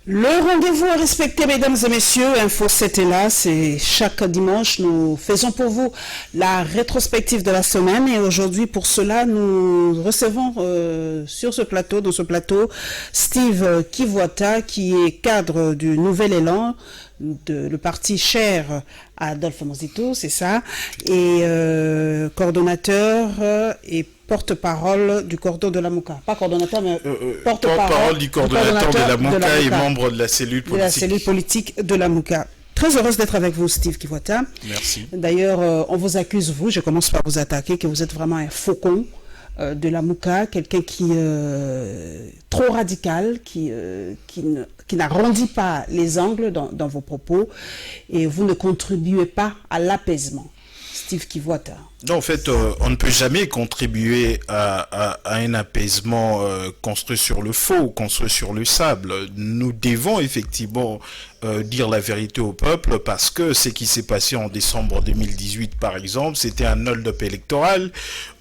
Le rendez-vous à respecter, mesdames et messieurs, Info 7 est là, c'est chaque dimanche, nous faisons pour vous la rétrospective de la semaine et aujourd'hui pour cela nous recevons dans ce plateau, Steve Kivuata qui est cadre du Nouvel Élan, le parti cher à Adolphe Muzito, c'est ça, et coordonnateur et porte-parole du cordon de la Mouka. Pas coordonnateur, mais porte-parole du coordonnateur de la Mouka et membre de la cellule politique. De la cellule politique de la Mouka. Très heureuse d'être avec vous, Steve Kivuata. Merci. D'ailleurs, on vous accuse, vous, je commence par vous attaquer, que vous êtes vraiment un faucon de la Mouka, quelqu'un qui trop radical, qui n'arrondit pas les angles dans vos propos, et vous ne contribuez pas à l'apaisement. Steve Kivuata. Non, en fait, on ne peut jamais contribuer à un apaisement construit sur le faux, construit sur le sable. Nous devons effectivement dire la vérité au peuple parce que ce qui s'est passé en décembre 2018, par exemple, c'était un hold-up électoral.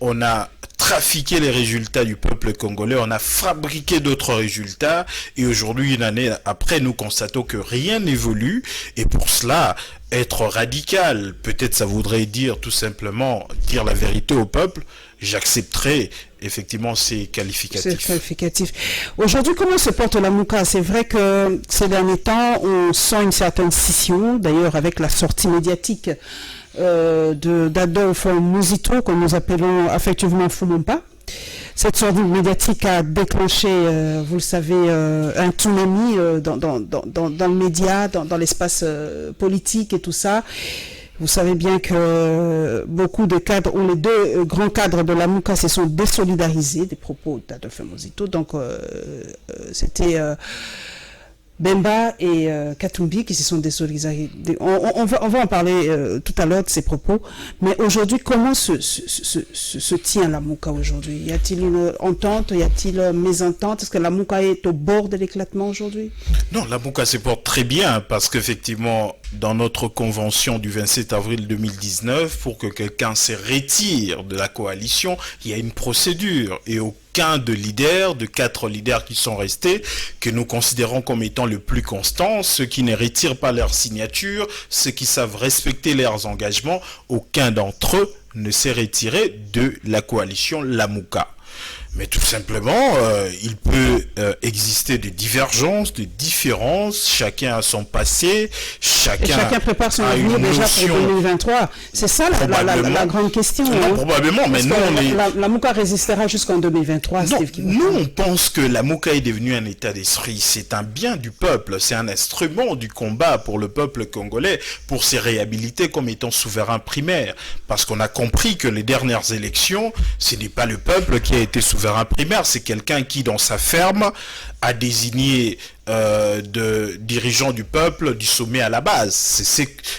On a trafiqué les résultats du peuple congolais, on a fabriqué d'autres résultats et aujourd'hui, une année après, nous constatons que rien n'évolue et pour cela, être radical, peut-être ça voudrait dire tout simplement dire la vérité au peuple, j'accepterai effectivement ces qualificatifs. C'est qualificatif. Aujourd'hui, comment se porte la Mouka? C'est vrai que ces derniers temps, on sent une certaine scission, d'ailleurs avec la sortie médiatique d'Adolphe Muzito, que nous appelons affectivement Fumumpa. Cette sortie médiatique a déclenché, vous le savez, un tsunami dans le média, dans l'espace politique et tout ça. Vous savez bien que beaucoup de cadres, ou les deux grands cadres de la Mouka se sont désolidarisés des propos d'Adolphe Muzito. Donc, c'était Bemba et Katumbi qui se sont désolidarisés. On va en parler tout à l'heure de ces propos. Mais aujourd'hui, comment se tient la Mouka aujourd'hui? Y a-t-il une entente? Y a-t-il une mésentente? Est-ce que la Mouka est au bord de l'éclatement aujourd'hui? Non, la Mouka se porte très bien parce qu'effectivement, dans notre convention du 27 avril 2019, pour que quelqu'un se retire de la coalition, il y a une procédure et aucun de 4 leaders qui sont restés, que nous considérons comme étant le plus constant, ceux qui ne retirent pas leur signature, ceux qui savent respecter leurs engagements, aucun d'entre eux ne s'est retiré de la coalition Lamouka. Mais tout simplement, il peut exister des divergences, des différences, chacun a son passé, chacun prépare son avenir déjà pour 2023. C'est ça la grande question. Non, hein. Probablement, mais nous la Mouka résistera jusqu'en 2023, non, Steve Kivuata. Nous, on pense que la Mouka est devenue un état d'esprit. C'est un bien du peuple, c'est un instrument du combat pour le peuple congolais, pour se réhabiliter comme étant souverain primaire. Parce qu'on a compris que les dernières élections, ce n'est pas le peuple qui a été souverain primaire, c'est quelqu'un qui, dans sa ferme, a désigné de dirigeants du peuple du sommet à la base.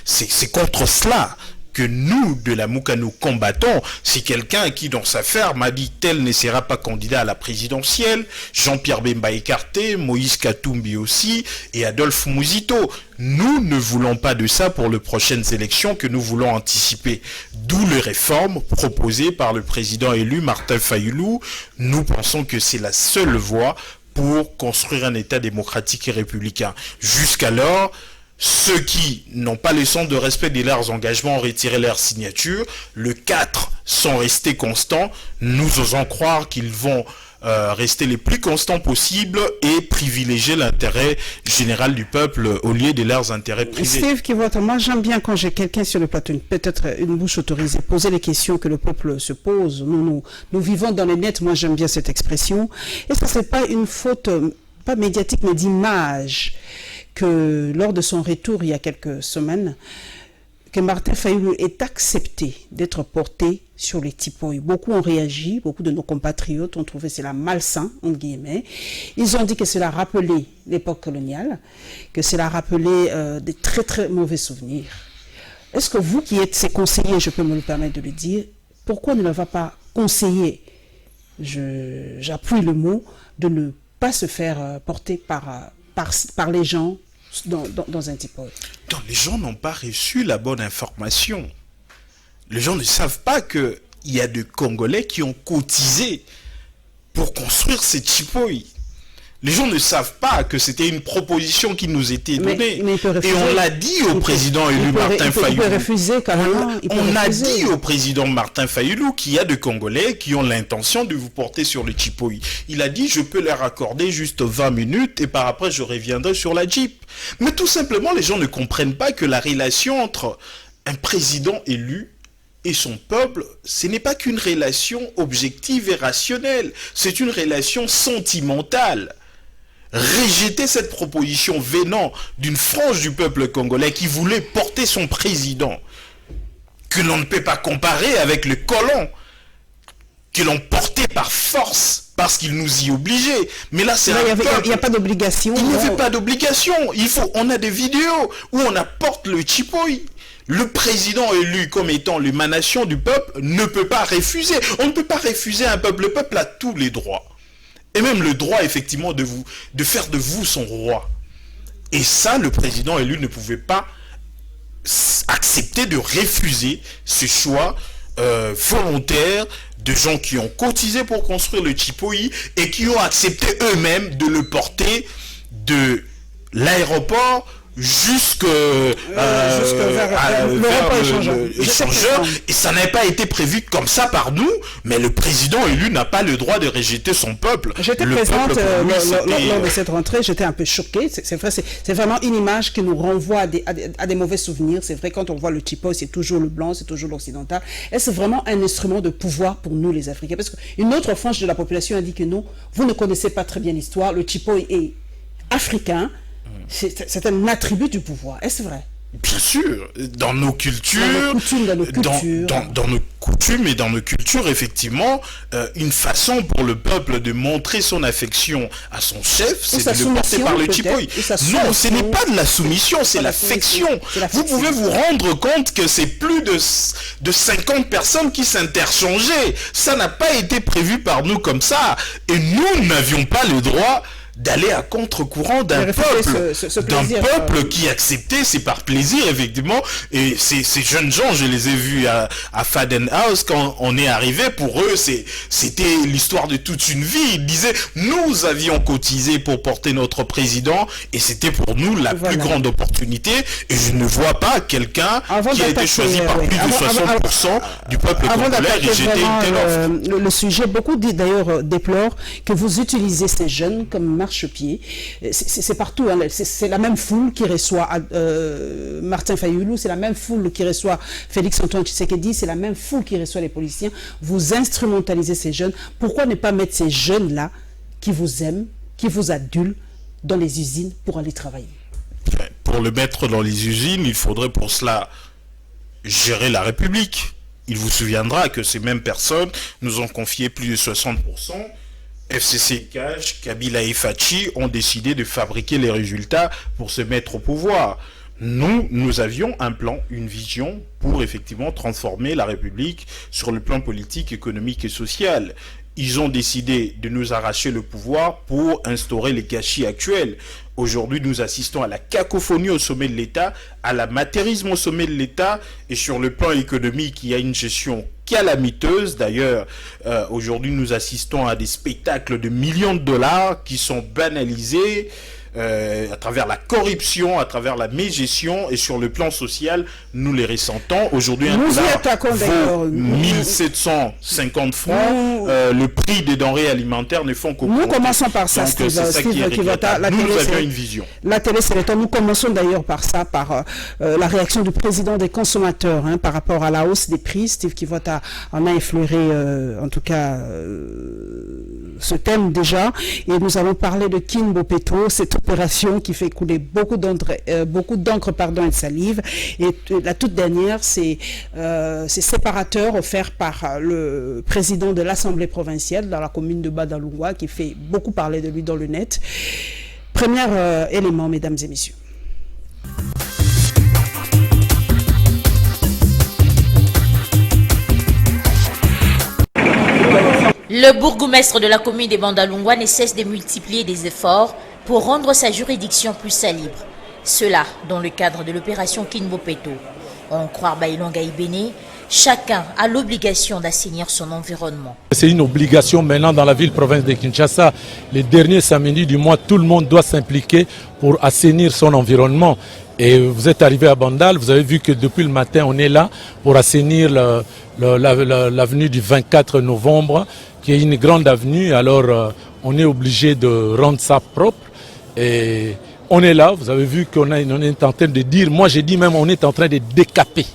C'est contre cela que nous, de la Mouka, nous combattons. C'est quelqu'un qui, dans sa ferme, a dit tel ne sera pas candidat à la présidentielle, Jean-Pierre Bemba écarté, Moïse Katumbi aussi, et Adolphe Muzito. Nous ne voulons pas de ça pour les prochaines élections que nous voulons anticiper. D'où les réformes proposées par le président élu Martin Fayulu. Nous pensons que c'est la seule voie pour construire un État démocratique et républicain. Jusqu'alors, ceux qui n'ont pas le sens de respect de leurs engagements ont retiré leur signature. Les 4 sont restés constants. Nous osons croire qu'ils vont rester les plus constants possibles et privilégier l'intérêt général du peuple au lieu de leurs intérêts privés. Steve Kivuata, moi j'aime bien quand j'ai quelqu'un sur le plateau, peut-être une bouche autorisée, poser les questions que le peuple se pose. Nous vivons dans les nets, moi j'aime bien cette expression. Et ça, c'est pas une faute, pas médiatique, mais d'image, que lors de son retour il y a quelques semaines, que Martin Fayulu ait accepté d'être porté sur les tipoïs. Beaucoup ont réagi, beaucoup de nos compatriotes ont trouvé cela malsain, entre guillemets. Ils ont dit que cela rappelait l'époque coloniale, que cela rappelait des très très mauvais souvenirs. Est-ce que vous qui êtes ses conseillers, je peux me le permettre de le dire, pourquoi ne le va pas conseiller, j'appuie le mot, de ne pas se faire porter par les gens dans un tipoï? Non, les gens n'ont pas reçu la bonne information. Les gens ne savent pas qu'il y a des Congolais qui ont cotisé pour construire ces tipoïs. Les gens ne savent pas que c'était une proposition qui nous était donnée. Mais et on l'a dit au président élu Martin Fayulu. Il peut refuser carrément. On a dit au président Martin Fayulu qu'il y a des Congolais qui ont l'intention de vous porter sur le Chipoï. Il a dit, je peux leur accorder juste 20 minutes et par après je reviendrai sur la Jeep. Mais tout simplement, les gens ne comprennent pas que la relation entre un président élu et son peuple, ce n'est pas qu'une relation objective et rationnelle, c'est une relation sentimentale. Rejeter cette proposition venant d'une frange du peuple congolais qui voulait porter son président, que l'on ne peut pas comparer avec le colon, que l'on portait par force, parce qu'il nous y obligeait. Mais là, c'est il n'y a pas d'obligation. Il n'y avait pas d'obligation. On a des vidéos où on apporte le Chipoï. Le président élu comme étant l'émanation du peuple ne peut pas refuser. On ne peut pas refuser un peuple. Le peuple a tous les droits. Et même le droit, effectivement, de faire de vous son roi. Et ça, le président élu ne pouvait pas accepter de refuser ce choix volontaire de gens qui ont cotisé pour construire le Chipoï et qui ont accepté eux-mêmes de le porter de l'aéroport jusqu'à l'échangeur, et ça n'a pas été prévu comme ça par nous, mais le président élu n'a pas le droit de rejeter son peuple. J'étais présente lors de cette rentrée, j'étais un peu choquée, c'est vrai, c'est vraiment une image qui nous renvoie à des mauvais souvenirs. C'est vrai, quand on voit le Chipoï, c'est toujours le blanc, c'est toujours l'occidental, et c'est vraiment un instrument de pouvoir pour nous les Africains, parce qu'une autre frange de la population a dit que non, vous ne connaissez pas très bien l'histoire, le Chipoï est africain. C'est un attribut du pouvoir, est-ce vrai? Bien sûr, dans nos cultures, dans nos coutumes et dans nos cultures, effectivement, une façon pour le peuple de montrer son affection à son chef, c'est de le porter par le Chipoï. Non, ce n'est pas de la soumission, c'est l'affection. Vous pouvez vous rendre compte que c'est plus de 50 personnes qui s'interchangeaient. Ça n'a pas été prévu par nous comme ça. Et nous n'avions pas le droit d'aller à contre-courant d'un peuple qui acceptait, c'est par plaisir, effectivement. Et ces jeunes gens, je les ai vus à Fadenhouse quand on est arrivé. Pour eux, c'était l'histoire de toute une vie. Ils disaient, nous avions cotisé pour porter notre président et c'était pour nous la plus grande opportunité. Et je ne vois pas quelqu'un qui a été choisi par plus de 60% du peuple congolais rejeter une telle offre. Le sujet, beaucoup d'ailleurs déplorent que vous utilisez ces jeunes comme marchepied. C'est partout, hein. C'est la même foule qui reçoit Martin Fayulu, c'est la même foule qui reçoit Félix Antoine Tshisekedi, c'est la même foule qui reçoit les policiers. Vous instrumentalisez ces jeunes. Pourquoi ne pas mettre ces jeunes-là qui vous aiment, qui vous adulent, dans les usines pour aller travailler? Pour le mettre dans les usines, il faudrait pour cela gérer la République. Il vous souviendra que ces mêmes personnes nous ont confié plus de 60%. FCC Cash, Kabila et Fachi ont décidé de fabriquer les résultats pour se mettre au pouvoir. Nous avions un plan, une vision pour effectivement transformer la République sur le plan politique, économique et social. Ils ont décidé de nous arracher le pouvoir pour instaurer les gâchis actuels. Aujourd'hui, nous assistons à la cacophonie au sommet de l'État, à l'amateurisme au sommet de l'État, et sur le plan économique, il y a une gestion calamiteuse. D'ailleurs, aujourd'hui, nous assistons à des spectacles de millions de dollars qui sont banalisés à travers la corruption, à travers la mégestion, et sur le plan social, nous les ressentons. Aujourd'hui, un dollar vaut 1750 francs. Le prix des denrées alimentaires ne font qu'augmenter. Nous commençons par ça, Steve Kivota. Nous avions une vision. La télé, c'est le temps. Nous commençons d'ailleurs par ça, par la réaction du président des consommateurs par rapport à la hausse des prix. Steve Kivota en a effleuré, en tout cas, ce thème déjà. Et nous allons parler de Kimbo Petro, cette opération qui fait couler beaucoup d'encre et de salive. Et la toute dernière, c'est ces séparateurs offerts par le président de l'Assemblée provinciale dans la commune de Badalungwa, qui fait beaucoup parler de lui dans le net. Premier élément, mesdames et messieurs. Le bourgmestre de la commune de Bandalungwa ne cesse de multiplier des efforts pour rendre sa juridiction plus libre. Cela dans le cadre de l'opération Kimbo Petro. En croire Bailonga Ibene, chacun a l'obligation d'assainir son environnement. C'est une obligation maintenant dans la ville-province de Kinshasa. Les derniers samedis du mois, tout le monde doit s'impliquer pour assainir son environnement. Et vous êtes arrivé à Bandal, vous avez vu que depuis le matin, on est là pour assainir l'avenue du 24 novembre, qui est une grande avenue. Alors, on est obligé de rendre ça propre. Et on est là, vous avez vu qu'on est en train de dire, moi j'ai dit même, on est en train de décaper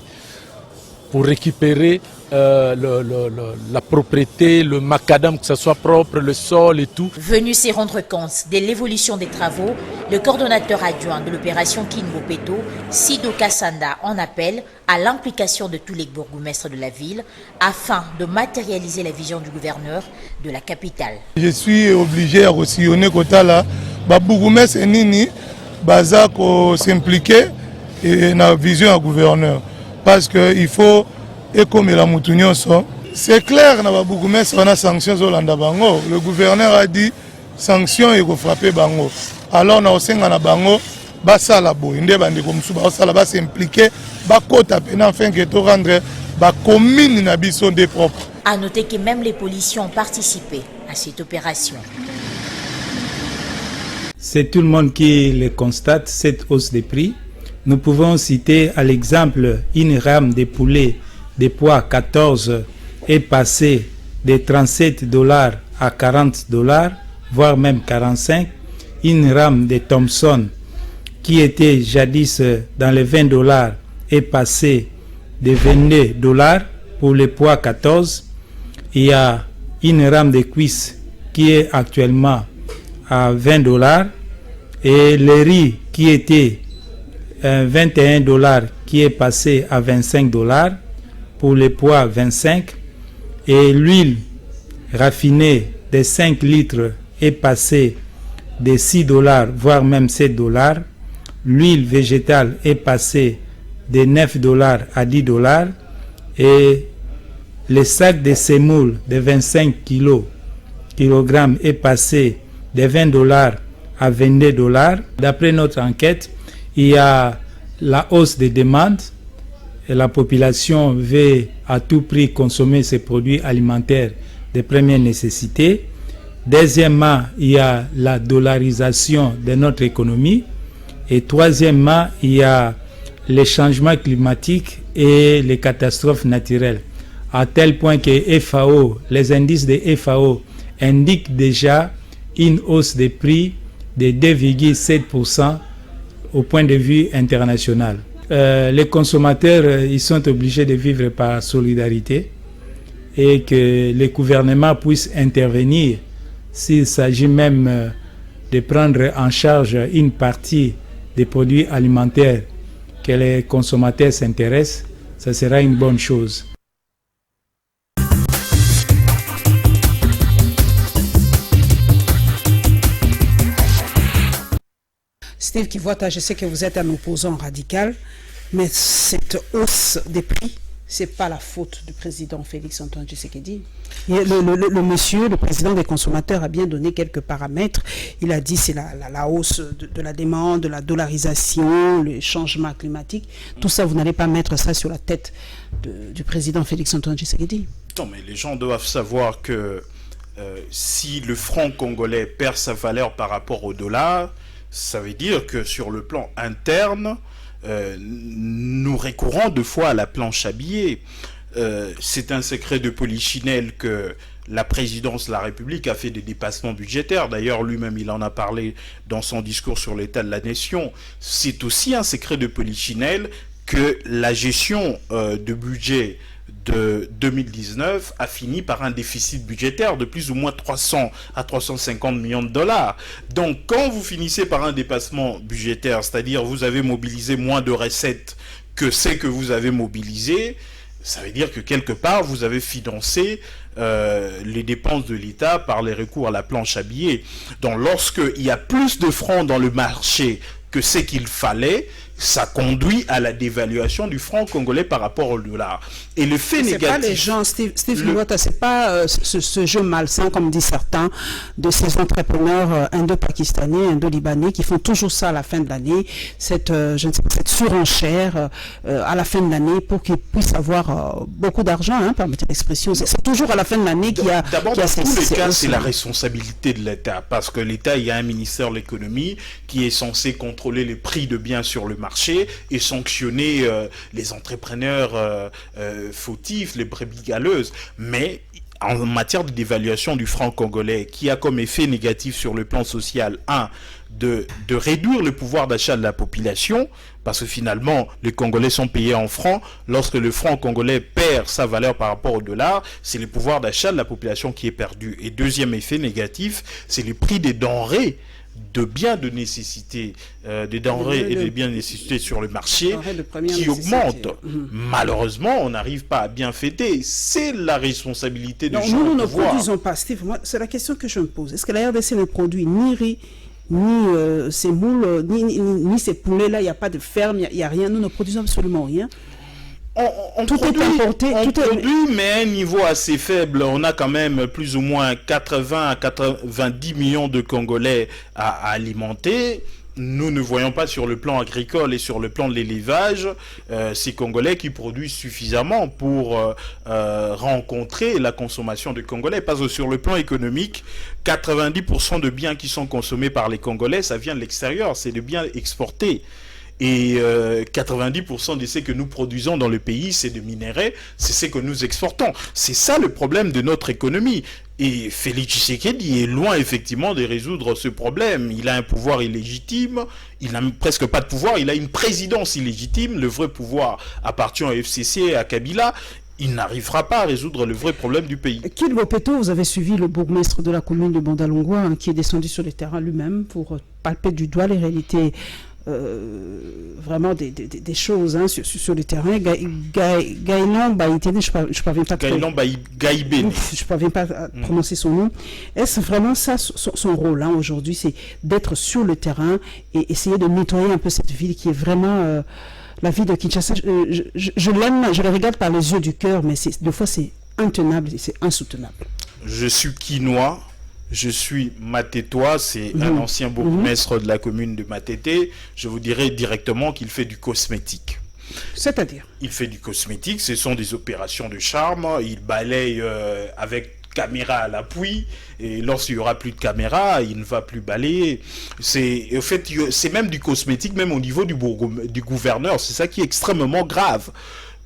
pour récupérer la propriété, le macadam, que ce soit propre, le sol et tout. Venu s'y rendre compte de l'évolution des travaux, le coordonnateur adjoint de l'opération Kinbopeto, Sido Kassanda, en appelle à l'implication de tous les bourgmestres de la ville afin de matérialiser la vision du gouverneur de la capitale. Je suis obligé à sillonner côté là, bourgmestre nini baza ko s'impliquer et na vision du gouverneur parce que il faut et comme la moutounion sont, c'est clair, na bourgmestre on a sanctions Zolanda bango. Le gouverneur a dit sanctions et frapper bango. Alors na osenga na bango basa la bo inde bande comme sous basa la bas s'impliquer ba kota pena afin que to rendre ba commune na biso des propres. À noter que même les policiers ont participé à cette opération. C'est tout le monde qui le constate, cette hausse des prix. Nous pouvons citer à l'exemple une rame de poulet de poids 14 est passée de $37 à $40, voire même 45. Une rame de Thompson qui était jadis dans les $20 est passée de $22 pour le poids 14. Il y a une rame de cuisse qui est actuellement à $20 et le riz qui était $21 qui est passé à $25 pour le poids 25 et l'huile raffinée de 5 litres est passée de $6 voire même $7. L'huile végétale est passée de $9 à $10 et le sac de semoule de 25 kg est passé de $20 à $22. D'après notre enquête, il y a la hausse des demandes et la population veut à tout prix consommer ces produits alimentaires de première nécessité. Deuxièmement, il y a la dollarisation de notre économie. Et troisièmement, il y a les changements climatiques et les catastrophes naturelles. À tel point que FAO, les indices de FAO indiquent déjà une hausse des prix de 2,7% au point de vue international. Les consommateurs ils sont obligés de vivre par solidarité et que les gouvernements puissent intervenir s'il s'agit même de prendre en charge une partie des produits alimentaires que les consommateurs s'intéressent, ça sera une bonne chose. Steve Kivota, je sais que vous êtes un opposant radical, mais cette hausse des prix, ce n'est pas la faute du président Félix-Antoine Tshisekedi. Le monsieur, le président des consommateurs, a bien donné quelques paramètres. Il a dit que c'est la hausse de la demande, de la dollarisation, le changement climatique. Tout ça, vous n'allez pas mettre ça sur la tête du président Félix-Antoine Tshisekedi. Non, mais les gens doivent savoir que si le franc congolais perd sa valeur par rapport au dollar, ça veut dire que sur le plan interne, nous recourons deux fois à la planche à billets. C'est un secret de polichinelle que la présidence de la République a fait des dépassements budgétaires. D'ailleurs, lui-même, il en a parlé dans son discours sur l'état de la nation. C'est aussi un secret de polichinelle que la gestion de budget de 2019 a fini par un déficit budgétaire de plus ou moins 300 à 350 millions de dollars. Donc, quand vous finissez par un dépassement budgétaire, c'est-à-dire vous avez mobilisé moins de recettes que ce que vous avez mobilisé, ça veut dire que quelque part, vous avez financé les dépenses de l'État par les recours à la planche à billets. Donc, lorsqu'il y a plus de francs dans le marché que ce qu'il fallait, ça conduit à la dévaluation du franc congolais par rapport au dollar. Et le fait négatif... C'est pas les gens, Steve Ngwata, c'est pas ce jeu malsain, comme disent certains, de ces entrepreneurs indo-pakistanais, indo-libanais, qui font toujours ça à la fin de l'année, cette surenchère à la fin de l'année pour qu'ils puissent avoir beaucoup d'argent, hein, permettez l'expression. C'est toujours à la fin de l'année qu'il y a... D'abord, dans tous les cas, c'est la responsabilité de l'État, parce que l'État, il y a un ministère de l'économie qui est censé contrôler les prix de biens sur le marché et sanctionner les entrepreneurs fautifs, les brebis galeuses. Mais en matière de dévaluation du franc congolais, qui a comme effet négatif sur le plan social, de réduire le pouvoir d'achat de la population, parce que finalement, les Congolais sont payés en francs. Lorsque le franc congolais perd sa valeur par rapport au dollar, c'est le pouvoir d'achat de la population qui est perdu. Et deuxième effet négatif, c'est le prix des denrées, de biens de nécessité, des denrées et des biens de nécessité sur le marché qui augmentent. Malheureusement, on n'arrive pas à bien fêter. C'est la responsabilité de nous ne produisons pas, Steve. Moi, c'est la question que je me pose. Est-ce que la RDC ne produit ni riz, ni ces moules, ni ces poulets-là? Il n'y a pas de ferme, il n'y a rien. Nous ne produisons absolument rien. Tout est importé, mais à un niveau assez faible. On a quand même plus ou moins 80 à 90 millions de Congolais à alimenter. Nous ne voyons pas sur le plan agricole et sur le plan de l'élevage ces Congolais qui produisent suffisamment pour rencontrer la consommation des Congolais. Parce que sur le plan économique, 90% de biens qui sont consommés par les Congolais, ça vient de l'extérieur, c'est des biens exportés. Et 90% de ce que nous produisons dans le pays, c'est de minerais, c'est ce que nous exportons. C'est ça le problème de notre économie. Et Félix Tshisekedi est loin effectivement de résoudre ce problème. Il a un pouvoir illégitime, il n'a presque pas de pouvoir, il a une présidence illégitime, le vrai pouvoir appartient au FCC et à Kabila. Il n'arrivera pas à résoudre le vrai problème du pays. Kine Mbopeto, vous avez suivi le bourgmestre de la commune de Bandalungwa, hein, qui est descendu sur le terrain lui-même pour palper du doigt les réalités vraiment des choses, hein, sur le terrain. Gaïlan Baïtene, je ne parviens pas je parviens pas à prononcer son nom. Est-ce vraiment ça son rôle, hein, aujourd'hui, c'est d'être sur le terrain et essayer de nettoyer un peu cette ville qui est vraiment la ville de Kinshasa? Je l'aime, je la regarde par les yeux du cœur, mais des fois c'est intenable et c'est insoutenable. Je suis quinois. Je suis Matétois, c'est un ancien bourgmestre de la commune de Matete. Je vous dirais directement qu'il fait du cosmétique. C'est-à-dire? Il fait du cosmétique, ce sont des opérations de charme. Il balaye avec caméra à l'appui, et lorsqu'il n'y aura plus de caméra, il ne va plus balayer. En fait, c'est même du cosmétique, même au niveau du gouverneur. C'est ça qui est extrêmement grave.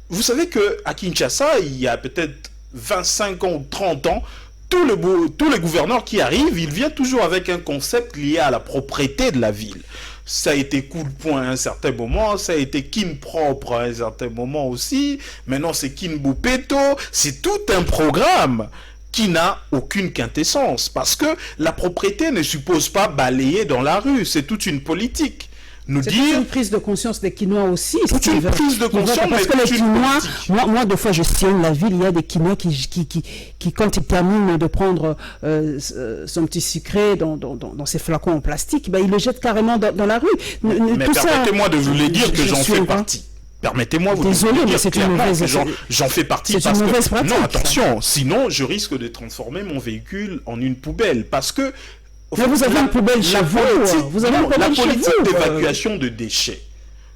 Vous savez qu'à Kinshasa, il y a peut-être 25 ans ou 30 ans, tous les gouverneurs qui arrivent, ils viennent toujours avec un concept lié à la propreté de la ville. Ça a été coup de poing à un certain moment, ça a été kin propre à un certain moment aussi. Maintenant, c'est kin Mbopeto. C'est tout un programme qui n'a aucune quintessence. Parce que la propreté ne suppose pas balayer dans la rue. C'est toute une politique. C'est une prise de conscience des Quinois aussi. C'est une prise de conscience, parce que les Quinois, moi, deux fois, je sillonne la ville, il y a des Quinois qui quand ils terminent de prendre son petit sucré dans ses flacons en plastique, ben, ils le jettent carrément dans la rue. Mais permettez-moi de vous le dire que j'en fais partie. Permettez-moi de vous le dire clairement que j'en fais partie. Parce que, non, attention, sinon je risque de transformer mon véhicule en une poubelle. Parce que mais vous avez une poubelle chez vous. La politique d'évacuation de déchets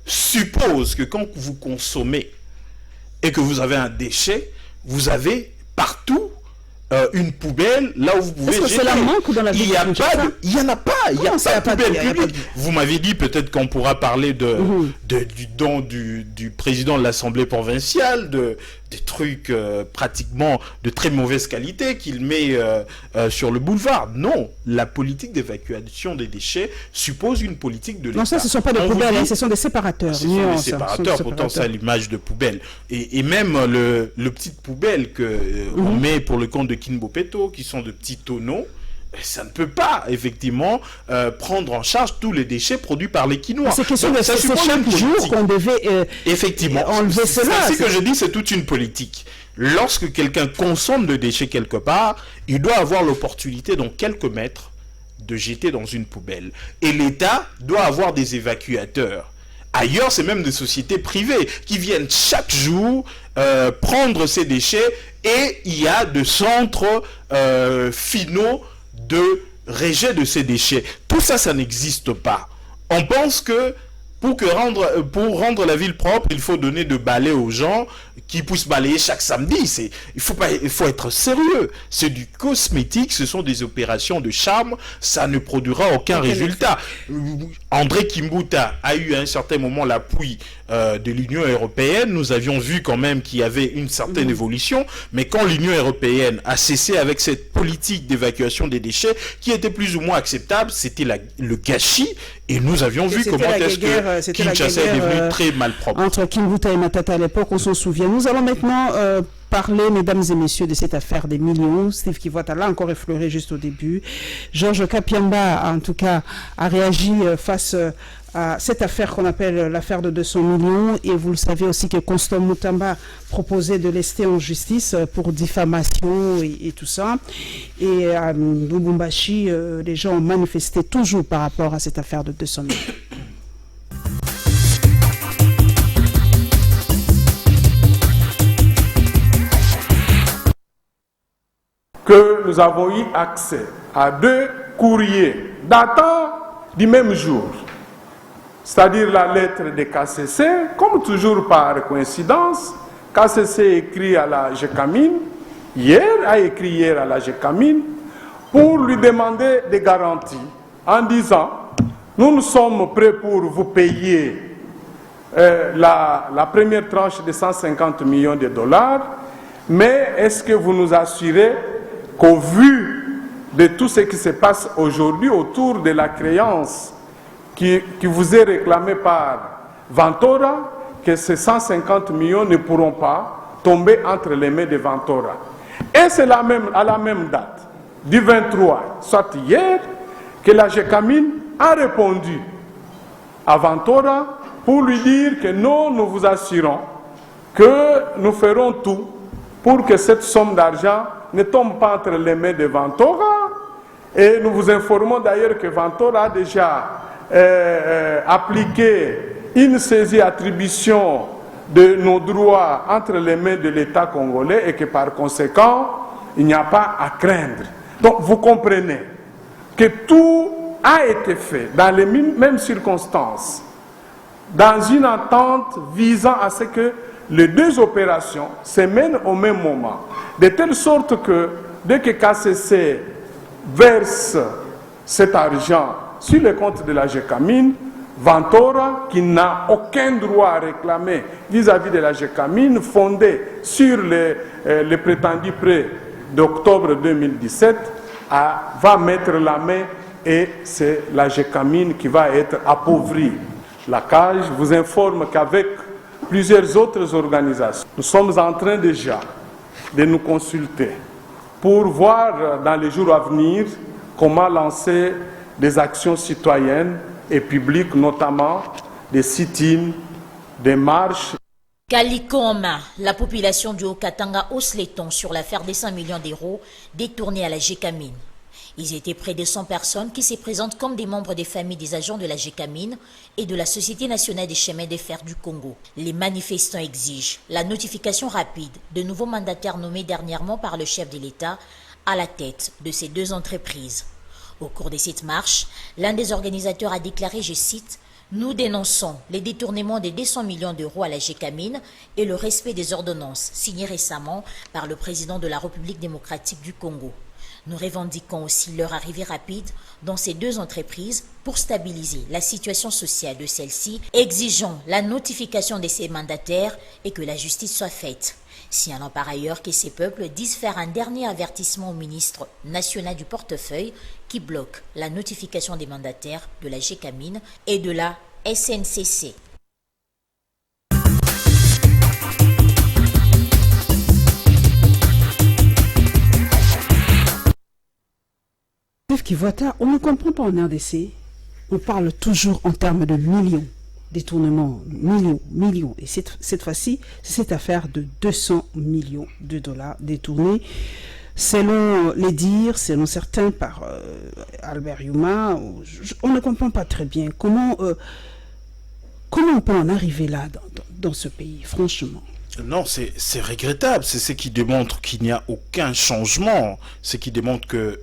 suppose que quand vous consommez et que vous avez un déchet, vous avez partout une poubelle là où vous pouvez jeter. C'est la manque dans la ville. Il n'y en a pas. Il n'y a pas de poubelle publique. Vous m'avez dit peut-être qu'on pourra parler du don du président de l'Assemblée provinciale, des trucs pratiquement de très mauvaise qualité qu'il met sur le boulevard. Non, la politique d'évacuation des déchets suppose une politique de l'État. Non, ça, ce ne sont pas des poubelles, ce sont des séparateurs. Ce sont des séparateurs, pourtant ça a l'image de poubelle. Et même le petite poubelle qu'on met pour le compte de Kine Mbopeto, qui sont de petits tonneaux, ça ne peut pas, effectivement, prendre en charge tous les déchets produits par les Quinois. C'est question de chaque jour qu'on devait effectivement enlever cela. Ce que je dis, c'est toute une politique. Lorsque quelqu'un consomme de déchets quelque part, il doit avoir l'opportunité, dans quelques mètres, de jeter dans une poubelle. Et l'État doit avoir des évacuateurs Ailleurs, c'est même des sociétés privées qui viennent chaque jour prendre ces déchets, et il y a des centres finaux de rejet de ces déchets. Tout ça, ça n'existe pas. On pense que pour rendre la ville propre, il faut donner de balais aux gens qui puissent balayer chaque samedi. Il faut être sérieux. C'est du cosmétique, ce sont des opérations de charme, ça ne produira aucun résultat. André Kimbuta a eu à un certain moment l'appui de l'Union européenne. Nous avions vu quand même qu'il y avait une certaine évolution, mais quand l'Union européenne a cessé avec cette politique d'évacuation des déchets qui était plus ou moins acceptable, c'était le gâchis, et nous avions vu comment est-ce que Kinshasa est devenu très malpropre. Entre Kimbuta et Matata à l'époque, on s'en souvient. Nous allons maintenant parler, mesdames et messieurs, de cette affaire des millions. Steve Kivuata l'a encore effleuré juste au début. Georges Kapiamba, en tout cas, a réagi face à cette affaire qu'on appelle l'affaire de 200 millions. Et vous le savez aussi que Constant Moutamba proposait de lester en justice pour diffamation et tout ça. Et à Lubumbashi, les gens ont manifesté toujours par rapport à cette affaire de 200 millions. Que nous avons eu accès à 2 courriers datant du même jour, c'est-à-dire la lettre de KCC, comme toujours par coïncidence. KCC écrit à la GECAMIN, a écrit hier à la GECAMIN, pour lui demander des garanties, en disant, nous sommes prêts pour vous payer la première tranche de 150 millions de dollars, mais est-ce que vous nous assurez qu'au vu de tout ce qui se passe aujourd'hui autour de la créance qui vous est réclamée par Ventura, que ces 150 millions ne pourront pas tomber entre les mains de Ventura. Et c'est à la même date, du 23, soit hier, que la GECAMIN a répondu à Ventura pour lui dire que non, nous vous assurons que nous ferons tout pour que cette somme d'argent ne tombe pas entre les mains de Ventura. Et nous vous informons d'ailleurs que Ventura a déjà appliqué une saisie-attribution de nos droits entre les mains de l'État congolais, et que par conséquent, il n'y a pas à craindre. Donc vous comprenez que tout a été fait dans les mêmes circonstances, dans une entente visant à ce que les 2 opérations se mènent au même moment, de telle sorte que dès que KCC verse cet argent sur le compte de la GECAMIN, Ventura, qui n'a aucun droit à réclamer vis-à-vis de la GECAMIN, fondé sur les prétendus prêts d'octobre 2017, va mettre la main, et c'est la GECAMIN qui va être appauvrie. La CAGE vous informe qu'avec plusieurs autres organisations, nous sommes en train déjà de nous consulter pour voir dans les jours à venir comment lancer des actions citoyennes et publiques, notamment des sit-ins, des marches. Kalikoma, la population du Haut-Katanga hausse les tons sur l'affaire des 100 millions d'euros détournés à la GECAMIN. Ils étaient près de 100 personnes qui se présentent comme des membres des familles des agents de la GECAMIN et de la Société nationale des chemins de fer du Congo. Les manifestants exigent la notification rapide de nouveaux mandataires nommés dernièrement par le chef de l'État à la tête de ces 2 entreprises. Au cours de cette marche, l'un des organisateurs a déclaré, je cite, « Nous dénonçons les détournements de 200 millions d'euros à la GECAMIN et le respect des ordonnances signées récemment par le président de la République démocratique du Congo. Nous revendiquons aussi leur arrivée rapide dans ces 2 entreprises pour stabiliser la situation sociale de celles-ci. Exigeons la notification de ces mandataires et que la justice soit faite. Signalons par ailleurs que ces peuples disent faire un dernier avertissement au ministre national du portefeuille qui bloque la notification des mandataires de la GECAMIN et de la SNCC. Kivuata, on ne comprend pas en RDC. On parle toujours en termes de millions, détournements, millions. Et cette fois-ci, c'est cette affaire de 200 millions de dollars détournés. Selon les dires, selon certains par Albert Yuma, on ne comprend pas très bien comment Comment on peut en arriver là dans ce pays, franchement? Non, c'est regrettable. C'est ce qui démontre qu'il n'y a aucun changement. Ce qui démontre que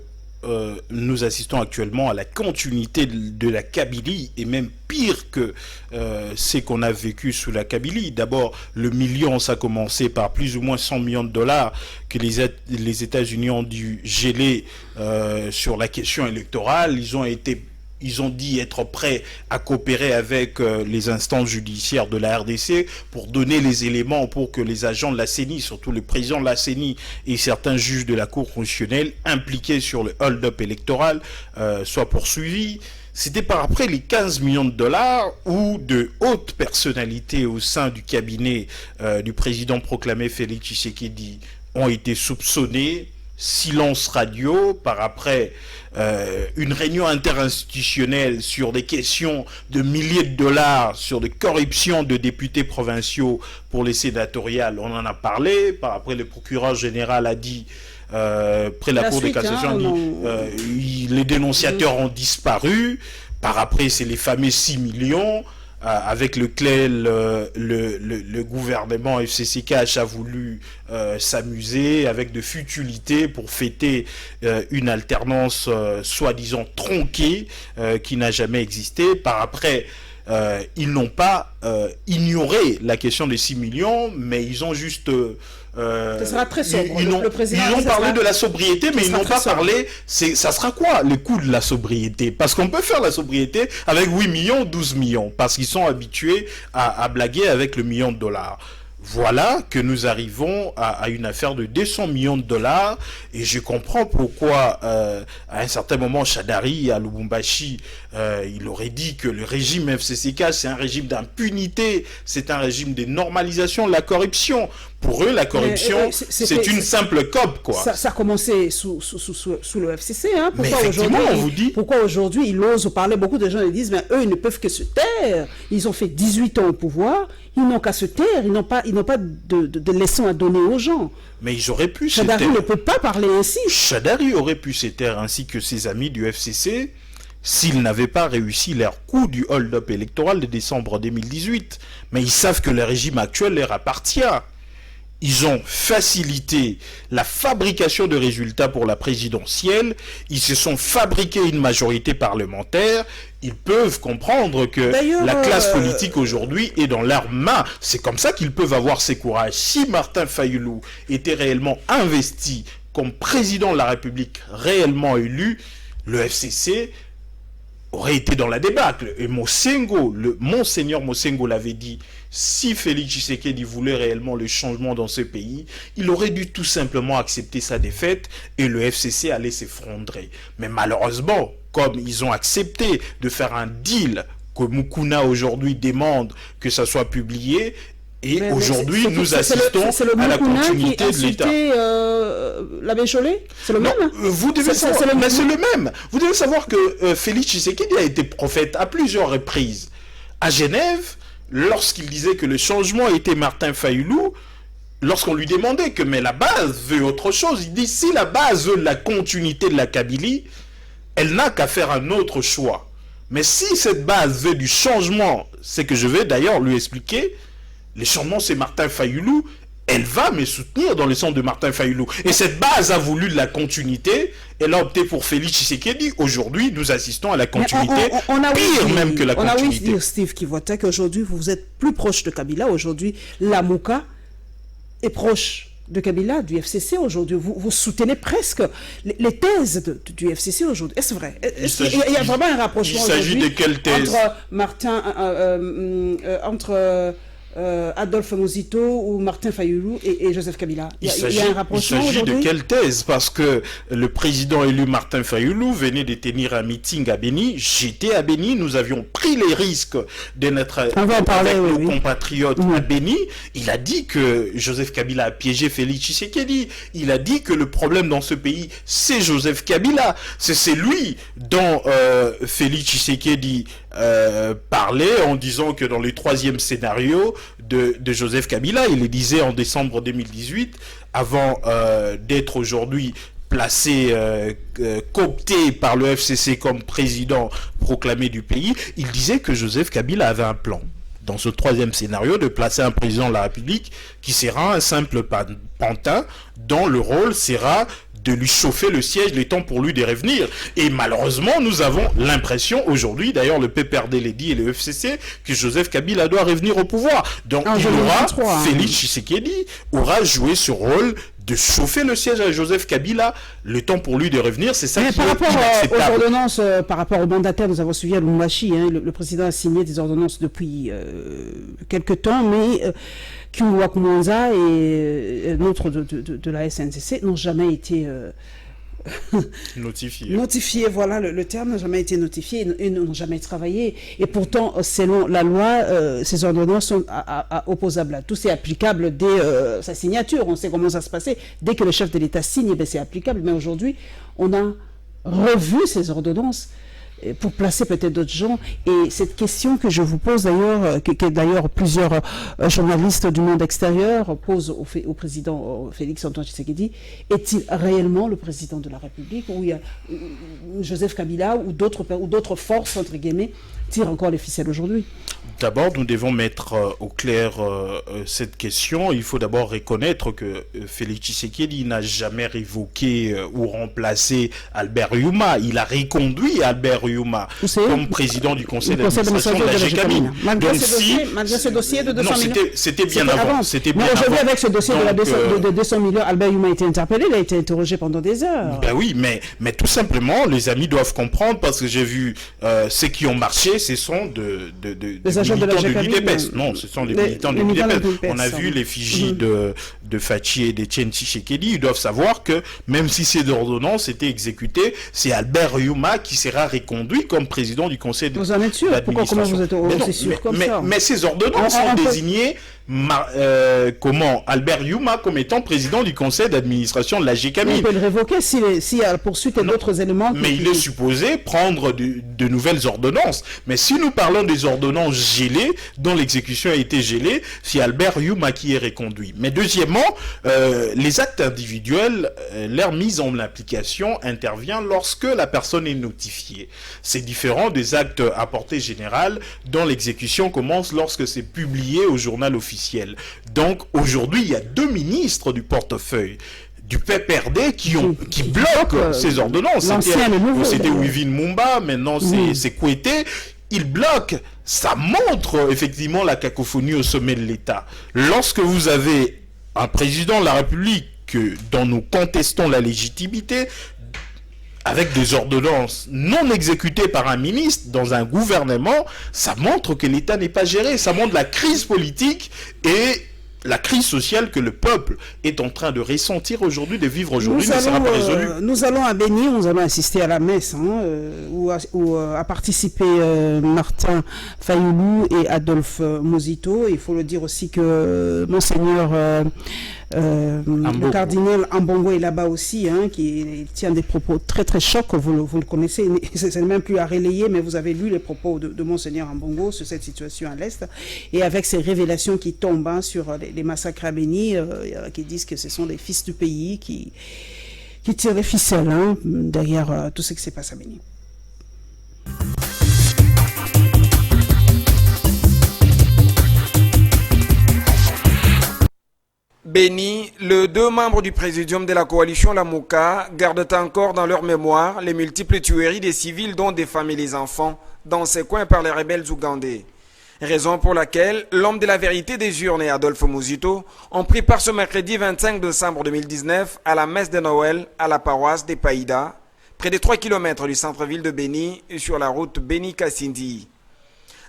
nous assistons actuellement à la continuité de la Kabylie, et même pire que ce qu'on a vécu sous la Kabylie. D'abord, le million, ça a commencé par plus ou moins 100 millions de dollars que les États-Unis ont dû geler sur la question électorale. Ils ont dit être prêts à coopérer avec les instances judiciaires de la RDC pour donner les éléments pour que les agents de la CENI, surtout le président de la CENI et certains juges de la Cour constitutionnelle impliqués sur le hold-up électoral soient poursuivis. C'était par après les 15 millions de dollars où de hautes personnalités au sein du cabinet du président proclamé Félix Tshisekedi ont été soupçonnés. Silence radio, par après une réunion interinstitutionnelle sur des questions de milliers de dollars, sur des corruptions de députés provinciaux pour les sénatoriales, on en a parlé. Par après, le procureur général a dit, près la Cour de cassation, les dénonciateurs ont disparu. Par après, c'est les fameux 6 millions. Avec lequel le gouvernement FCCK a voulu s'amuser avec de futilités pour fêter une alternance soi-disant tronquée qui n'a jamais existé. Par après, ils n'ont pas ignoré la question des 6 millions, mais ils ont juste... ça sera très sobre. Ils ont parlé de la sobriété, mais ils n'ont pas parlé... Ça sera quoi le coût de la sobriété? Parce qu'on peut faire la sobriété avec 8 millions, 12 millions, parce qu'ils sont habitués à blaguer avec le million de dollars. Voilà que nous arrivons à une affaire de 200 millions de dollars, et je comprends pourquoi à un certain moment Shadari à Lubumbashi il aurait dit que le régime FCCK c'est un régime d'impunité, c'est un régime de normalisation de la corruption. Pour eux, la corruption, c'est une simple COP, quoi. Ça a commencé sous le FCC. Hein. Pourquoi aujourd'hui ils osent parler? Beaucoup de gens ils disent, mais eux, ils ne peuvent que se taire. Ils ont fait 18 ans au pouvoir, ils n'ont qu'à se taire, ils n'ont pas de leçons à donner aux gens. Mais ils auraient pu se taire. Shadari ne peut pas parler ainsi. Shadari aurait pu se taire, ainsi que ses amis du FCC, s'ils n'avaient pas réussi leur coup du hold-up électoral de décembre 2018. Mais ils savent que le régime actuel leur appartient. Ils ont facilité la fabrication de résultats pour la présidentielle. Ils se sont fabriqués une majorité parlementaire. Ils peuvent comprendre que la classe politique aujourd'hui est dans leurs mains. C'est comme ça qu'ils peuvent avoir ces courages. Si Martin Fayulu était réellement investi comme président de la République, réellement élu, le FCC aurait été dans la débâcle. Et Monseigneur Mosengo l'avait dit, si Félix Tshisekedi voulait réellement le changement dans ce pays, il aurait dû tout simplement accepter sa défaite et le FCC allait s'effondrer. Mais malheureusement, comme ils ont accepté de faire un deal que Mukuna aujourd'hui demande que ça soit publié, et aujourd'hui, nous assistons à la continuité de l'État. L'abbé Chollet, c'est le même. Vous devez savoir, mais c'est le même. Vous devez savoir que Félix Tshisekedi a été prophète à plusieurs reprises. À Genève, lorsqu'il disait que le changement était Martin Fayulu, lorsqu'on lui demandait que mais la base veut autre chose, il dit si la base veut la continuité de la Kabylie, elle n'a qu'à faire un autre choix. Mais si cette base veut du changement, c'est que je vais d'ailleurs lui expliquer. Le changement, c'est Martin Fayulu. Elle va me soutenir dans le sens de Martin Fayulu. Et cette base a voulu de la continuité. Elle a opté pour Félix Tshisekedi. Aujourd'hui, nous assistons à la continuité. Pire même que la continuité. On a ouï dire, Steve Kivota, qu'aujourd'hui, vous êtes plus proche de Kabila. Aujourd'hui, Lamuka est proche de Kabila, du FCC aujourd'hui. Vous soutenez presque les thèses du FCC aujourd'hui. Est-ce vrai? Il y a vraiment un rapprochement aujourd'hui. Il s'agit de quelle thèse? Entre Adolphe Mozito ou Martin Fayulu et Joseph Kabila. Il y a un rapprochement aujourd'hui. Il s'agit de quelle thèse? Parce que le président élu Martin Fayulu venait de tenir un meeting à Béni. J'étais à Béni. Nous avions pris les risques de notre avec nos compatriotes à Béni. Il a dit que Joseph Kabila a piégé Félix Tshisekedi. Il a dit que le problème dans ce pays, c'est Joseph Kabila. C'est lui dont Félix Tshisekedi parlait en disant que dans le troisième scénario de Joseph Kabila, il le disait en décembre 2018, avant d'être aujourd'hui placé, coopté par le FCC comme président proclamé du pays, il disait que Joseph Kabila avait un plan. dans ce troisième scénario, de placer un président de la République qui sera un simple pantin dont le rôle sera de lui chauffer le siège, les temps pour lui de revenir. Et malheureusement, nous avons l'impression aujourd'hui, d'ailleurs le PPRD l'a dit et le FCC, que Joseph Kabila doit revenir au pouvoir. Donc Félix Tshisekedi aura joué ce rôle de chauffer le siège à Joseph Kabila, le temps pour lui de revenir, c'est ça qui est inacceptable. Par rapport aux ordonnances, par rapport aux mandataires, nous avons suivi à Lumumbashi, le président a signé des ordonnances depuis quelques temps, mais Kyungu Wakumonza et l'autre de la SNCC n'ont jamais été notifiés, voilà le terme, n'a jamais été notifié et n'ont jamais travaillé. Et pourtant, selon la loi, ces ordonnances sont opposables à tous. C'est applicable dès sa signature. On sait comment ça se passait. Dès que le chef de l'État signe, c'est applicable. Mais aujourd'hui, on a revu ces ordonnances pour placer peut-être d'autres gens. Et cette question que je vous pose d'ailleurs, que d'ailleurs plusieurs journalistes du monde extérieur posent au président Félix Antoine Tshisekedi, est-il réellement le président de la République, ou il y a Joseph Kabila ou d'autres forces, entre guillemets, tirent encore les ficelles aujourd'hui? D'abord, nous devons mettre au clair cette question. Il faut d'abord reconnaître que Félix Tshisekedi n'a jamais révoqué ou remplacé Albert Yuma. Il a reconduit Albert Yuma comme président du conseil d'administration de la GECAMINE. Malgré ce dossier de 200 millions. C'était bien avant. Mais aujourd'hui, avec ce dossier de 200 millions, Albert Yuma a été interpellé, il a été interrogé pendant des heures. Ben oui, mais tout simplement, les amis doivent comprendre, parce que j'ai vu ceux qui ont marché, ce sont des agents de l'UDPS. Non, ce sont les militants de l'UDPS. On a vu l'effigie de Fachi et de Etienne Tshisekedi. Ils doivent savoir que même si ces ordonnances étaient exécutées, c'est Albert Yuma qui sera reconduit comme président du conseil d'administration. Vous en êtes sûr? Pourquoi, comment vous êtes aussi sûr comme ça? Mais ces ordonnances ont désigné Albert Yuma comme étant président du conseil d'administration de la GECAMINE. On peut le révoquer s'il y a poursuite et d'autres éléments. Mais il est supposé prendre de nouvelles ordonnances. Mais si nous parlons des ordonnances gelées, dont l'exécution a été gelée, c'est Albert Yuma qui est reconduit. Mais deuxièmement, les actes individuels, leur mise en application intervient lorsque la personne est notifiée. C'est différent des actes à portée générale dont l'exécution commence lorsque c'est publié au journal officiel. Donc aujourd'hui, il y a 2 ministres du portefeuille du PPRD qui bloquent ces ordonnances. C'était Wivin Mumba, maintenant c'est Kouété. Ils bloquent. Ça montre effectivement la cacophonie au sommet de l'État. Lorsque vous avez un président de la République dont nous contestons la légitimité, avec des ordonnances non exécutées par un ministre dans un gouvernement, ça montre que l'État n'est pas géré. Ça montre la crise politique et la crise sociale que le peuple est en train de ressentir aujourd'hui, de vivre aujourd'hui, ne sera pas résolue. Nous allons à Béni, nous allons assister à la messe, où a participé Martin Fayoulou et Adolphe Mosito. Il faut le dire aussi que Monseigneur le cardinal Ambongo est là-bas aussi, qui tient des propos très très chocs, vous le connaissez, c'est même plus à relayer, mais vous avez lu les propos de Monseigneur Ambongo sur cette situation à l'Est, et avec ces révélations qui tombent sur les massacres à Béni, qui disent que ce sont les fils du pays qui tirent les ficelles derrière tout ce qui se passe à Béni. Béni, les 2 membres du présidium de la coalition Lamuka gardent encore dans leur mémoire les multiples tueries des civils, dont des femmes et les enfants, dans ces coins par les rebelles ougandais. Raison pour laquelle l'homme de la vérité des urnes et Adolphe Mosito ont pris part ce mercredi 25 décembre 2019 à la messe de Noël à la paroisse des Païda, près de 3 km du centre-ville de Béni, sur la route Béni-Kassindi.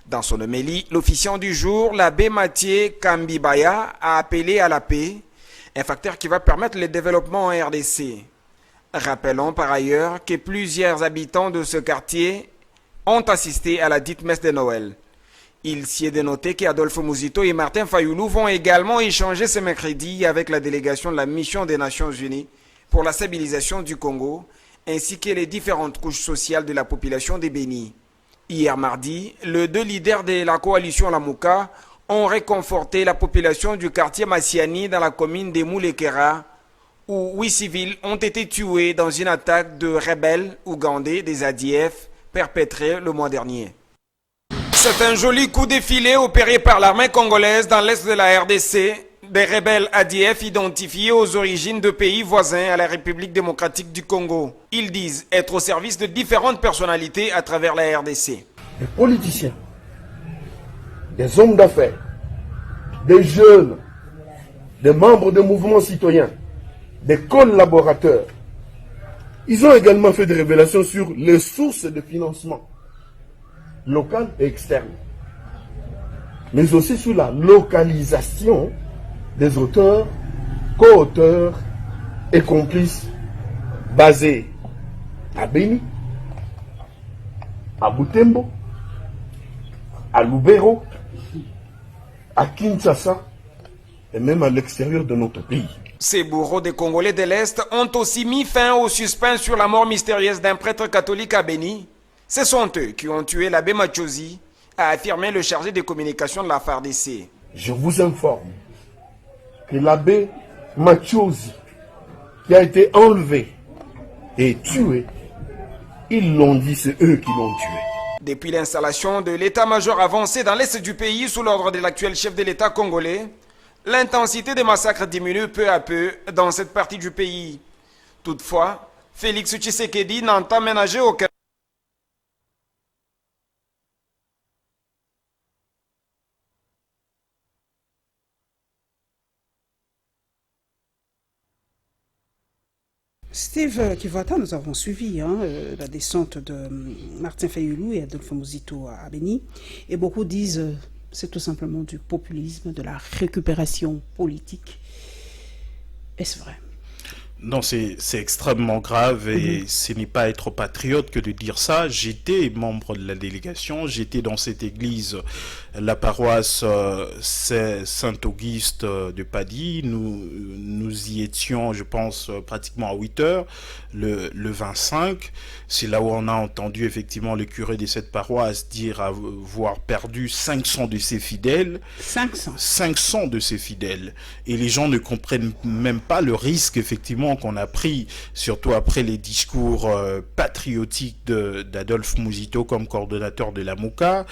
Dans son homélie, l'officiant du jour, l'abbé Mathieu Kambibaya, a appelé à la paix, un facteur qui va permettre le développement en RDC. Rappelons par ailleurs que plusieurs habitants de ce quartier ont assisté à la dite messe de Noël. Il s'y est de noter qu'Adolphe Mosito et Martin Fayoulou vont également échanger ce mercredi avec la délégation de la mission des Nations Unies pour la stabilisation du Congo, ainsi que les différentes couches sociales de la population des Béni. Hier mardi, les 2 leaders de la coalition Lamuka ont réconforté la population du quartier Massiani dans la commune de Moulekera, où 8 civils ont été tués dans une attaque de rebelles ougandais des ADF perpétrée le mois dernier. C'est un joli coup défilé opéré par l'armée congolaise dans l'est de la RDC. Des rebelles ADF identifiés aux origines de pays voisins à la République démocratique du Congo. Ils disent être au service de différentes personnalités à travers la RDC. Des politiciens, des hommes d'affaires, des jeunes, des membres de mouvements citoyens, des collaborateurs. Ils ont également fait des révélations sur les sources de financement locales et externes, mais aussi sur la localisation des auteurs, co-auteurs et complices basés à Beni, à Butembo, à Lubero, à Kinshasa et même à l'extérieur de notre pays. Ces bourreaux des Congolais de l'Est ont aussi mis fin au suspense sur la mort mystérieuse d'un prêtre catholique à Beni. Ce sont eux qui ont tué l'abbé Machozi, a affirmé le chargé des communications de la FARDC. Je vous informe que l'abbé Machozi, qui a été enlevé et tué, ils l'ont dit, c'est eux qui l'ont tué. Depuis l'installation de l'état-major avancé dans l'est du pays sous l'ordre de l'actuel chef de l'État congolais, l'intensité des massacres diminue peu à peu dans cette partie du pays. Toutefois, Félix Tshisekedi n'entend ménager aucun. Steve Kivata, nous avons suivi la descente de Martin Fayulu et Adolphe Muzito à Beni. Et beaucoup disent c'est tout simplement du populisme, de la récupération politique. Est-ce vrai? Non, c'est extrêmement grave et ce n'est pas être patriote que de dire ça. J'étais membre de la délégation, j'étais dans cette église, la paroisse Saint-Auguste de Paddy. Nous y étions, je pense, pratiquement à 8 heures, le 25. C'est là où on a entendu effectivement le curé de cette paroisse dire avoir perdu 500 de ses fidèles. 500 de ses fidèles. Et les gens ne comprennent même pas le risque, effectivement, qu'on a pris, surtout après les discours patriotiques d'Adolphe Muzito comme coordonnateur de la MOUCA,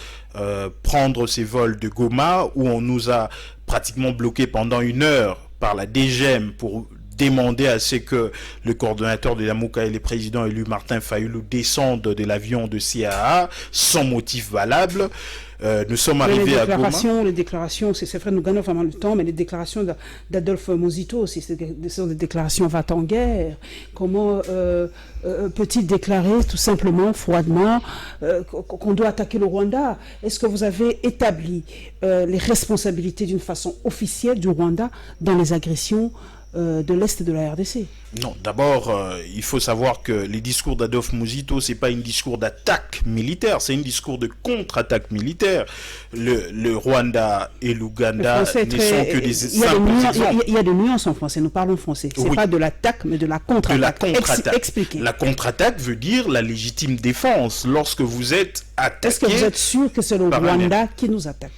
prendre ces vols de Goma où on nous a pratiquement bloqué pendant 1 heure par la DGM pour demander à ce que le coordonnateur de la MOUCA et le président élu Martin Fayulu descendent de l'avion de CAA sans motif valable. Nous sommes arrivés à Goma. Les déclarations, c'est vrai, nous gagnons vraiment le temps, mais les déclarations d'Adolphe Muzito aussi, ce sont des déclarations va-t-en-guerre. Comment peut-il déclarer tout simplement, froidement, qu'on doit attaquer le Rwanda? Est-ce que vous avez établi les responsabilités d'une façon officielle du Rwanda dans les agressions de l'Est de la RDC? Non, d'abord, il faut savoir que les discours d'Adolphe Muzito, c'est pas un discours d'attaque militaire, c'est un discours de contre-attaque militaire. Le Rwanda et l'Ouganda ne sont que des simples exemples. Il y a des nuances en français, nous parlons français. C'est pas de l'attaque, mais de la contre-attaque. Expliquez. La contre-attaque veut dire la légitime défense lorsque vous êtes attaqué. Est-ce que vous êtes sûr que c'est le Rwanda qui nous attaque?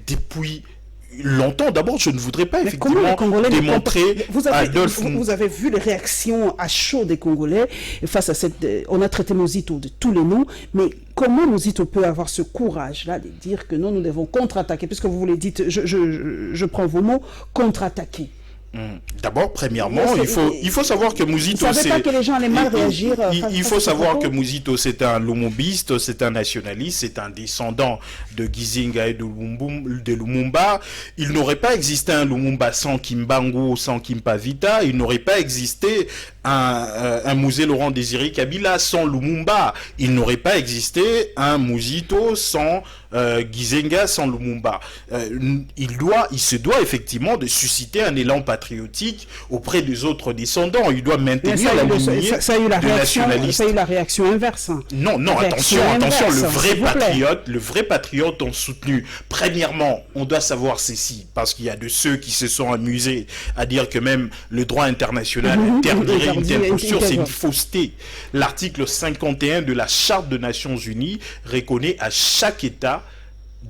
Depuis longtemps, d'abord, je ne voudrais pas effectivement démontrer Adolphe. Vous avez vu les réactions à chaud des Congolais face à cette... On a traité Muzito de tous les noms, mais comment Muzito peut avoir ce courage-là de dire que non, nous devons contre-attaquer, puisque vous voulez dites, je prends vos mots, contre-attaquer. D'abord, premièrement, il faut savoir que Muzito, c'est... Pas que les gens allaient mal réagir. Il faut savoir que Muzito, c'est un Lumumbiste, c'est un nationaliste, c'est un descendant de Gizinga et de Lumumba. Il n'aurait pas existé un Lumumba sans Kimbangu, sans Kimpavita. Il n'aurait pas existé un Musée Laurent Désiré Kabila sans Lumumba. Il n'aurait pas existé un Muzito sans Gizenga, sans Lumumba. Il se doit effectivement de susciter un élan patriotique auprès des autres descendants. Il doit maintenir la lignée de nationalistes. Ça a eu la réaction inverse. Non, attention, le vrai patriote ont soutenu. Premièrement, on doit savoir ceci, parce qu'il y a de ceux qui se sont amusés à dire que même le droit international interdirait une telle posture, c'est une fausseté. L'article 51 de la Charte des Nations Unies reconnaît à chaque État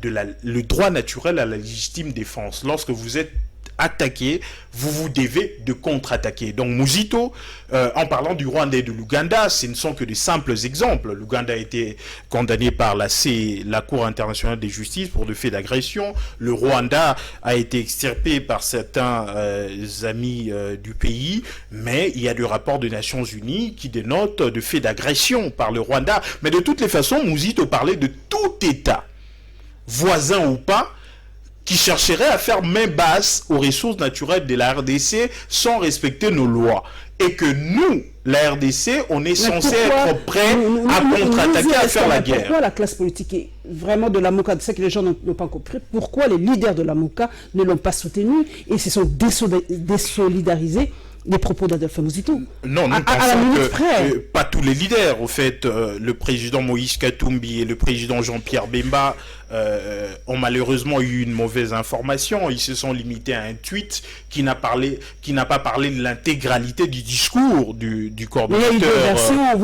le droit naturel à la légitime défense. Lorsque vous êtes attaqué, vous vous devez de contre-attaquer. Donc Muzito, en parlant du Rwanda et de l'Ouganda, ce ne sont que des simples exemples. L'Ouganda a été condamné par la Cour internationale de justice pour des faits d'agression. Le Rwanda a été extirpé par certains amis du pays, mais il y a des rapports des Nations Unies qui dénotent de faits d'agression par le Rwanda. Mais de toutes les façons, Muzito parlait de tout État, voisin ou pas, qui chercherait à faire main basse aux ressources naturelles de la RDC sans respecter nos lois. Et que nous, la RDC, on est censé être prêts à contre-attaquer, à faire la guerre. Pourquoi la classe politique est vraiment de la MOCA, c'est que les gens n'ont pas compris, pourquoi les leaders de la MOCA ne l'ont pas soutenu et se sont désolidarisés des propos d'Adolphe Muzito? Non, nous pensons que pas tous les leaders. Au fait, le président Moïse Katumbi et le président Jean-Pierre Bemba ont malheureusement eu une mauvaise information. Ils se sont limités à un tweet qui n'a pas parlé de l'intégralité du discours du coordonnateur. Il y a eu deux versions.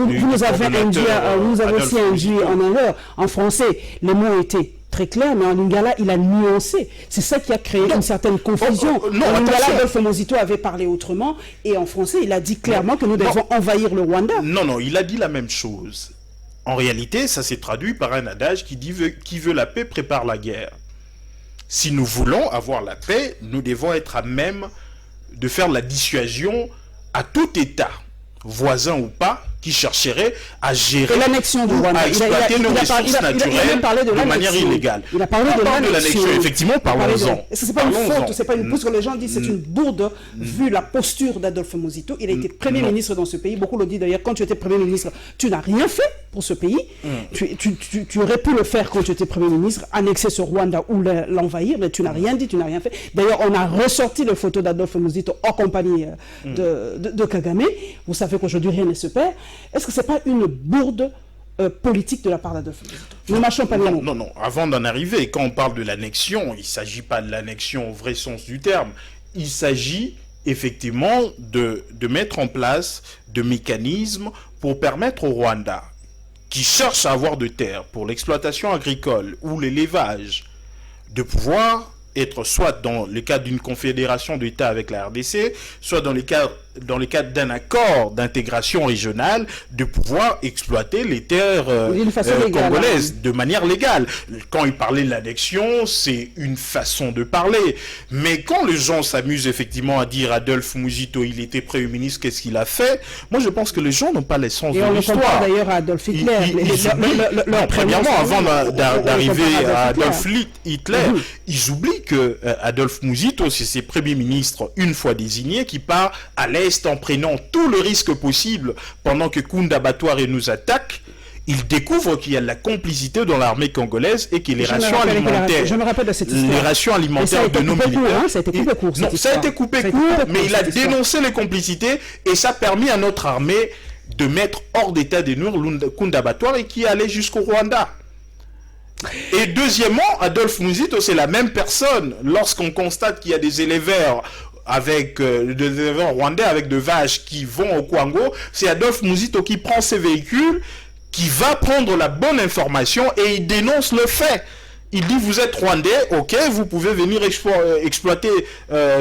Vous avez aussi induit en erreur. En français, les mots étaient très clair, mais en lingala, il a nuancé. C'est ça qui a créé une certaine confusion. En lingala, Adolphe Muzito avait parlé autrement, et en français, il a dit clairement que nous devons envahir le Rwanda. Non, il a dit la même chose. En réalité, ça s'est traduit par un adage qui dit « qui veut la paix prépare la guerre ». Si nous voulons avoir la paix, nous devons être à même de faire la dissuasion à tout État, voisin ou pas, qui chercherait à gérer, l'annexion du Rwanda, à exploiter nos ressources naturelles de manière illégale. Il a parlé de l'annexion. Effectivement, parlons-en. Est-ce que c'est pas une faute, c'est pas une pousse que les gens disent c'est une bourde, vu la posture d'Adolphe Muzito. Il a été Premier ministre dans ce pays. Beaucoup le disent d'ailleurs, quand tu étais Premier ministre, tu n'as rien fait pour ce pays. Tu aurais pu le faire quand tu étais Premier ministre, annexer ce Rwanda ou l'envahir, mais tu n'as rien dit, tu n'as rien fait. D'ailleurs, on a ressorti les photos d'Adolphe Muzito en compagnie de Kagame. Vous savez qu'aujourd'hui, rien ne se perd. Est-ce que ce n'est pas une bourde politique de la part d'Adolphe Muzito? Ne mâchons pas les mots. Non. Avant d'en arriver, quand on parle de l'annexion, il ne s'agit pas de l'annexion au vrai sens du terme. Il s'agit effectivement de mettre en place des mécanismes pour permettre au Rwanda, qui cherche à avoir de terres pour l'exploitation agricole ou l'élevage, de pouvoir être soit dans le cadre d'une confédération d'États avec la RDC, soit dans le cadre d'un accord d'intégration régionale, de pouvoir exploiter les terres congolaises de manière légale. Quand il parlait de l'annexion, c'est une façon de parler. Mais quand les gens s'amusent effectivement à dire Adolphe Muzito, il était Premier ministre, qu'est-ce qu'il a fait? Moi, je pense que les gens n'ont pas l'essence de l'histoire. Et on compare d'ailleurs à Adolf Hitler. Premièrement, avant d'arriver à Adolf Hitler, ils oublient que Adolphe Muzito, c'est ses premiers ministres, une fois désignés, qui part à l'Est en prenant tout le risque possible pendant que Kunda Batware nous attaque. Il découvre qu'il y a de la complicité dans l'armée congolaise et que les rations alimentaires, les rations alimentaires de nos militaires, ça a été coupé court. Non, ça a été coupé court, mais il a dénoncé les complicités et ça a permis à notre armée de mettre hors d'état de nuire Kunda Batware et qui allait jusqu'au Rwanda. Et deuxièmement, Adolphe Muzito, c'est la même personne. Lorsqu'on constate qu'il y a des éleveurs des éleveurs rwandais avec de vaches qui vont au Congo, c'est Adolphe Muzito qui prend ses véhicules, qui va prendre la bonne information et il dénonce le fait. Il dit, vous êtes Rwandais, ok, vous pouvez venir exploiter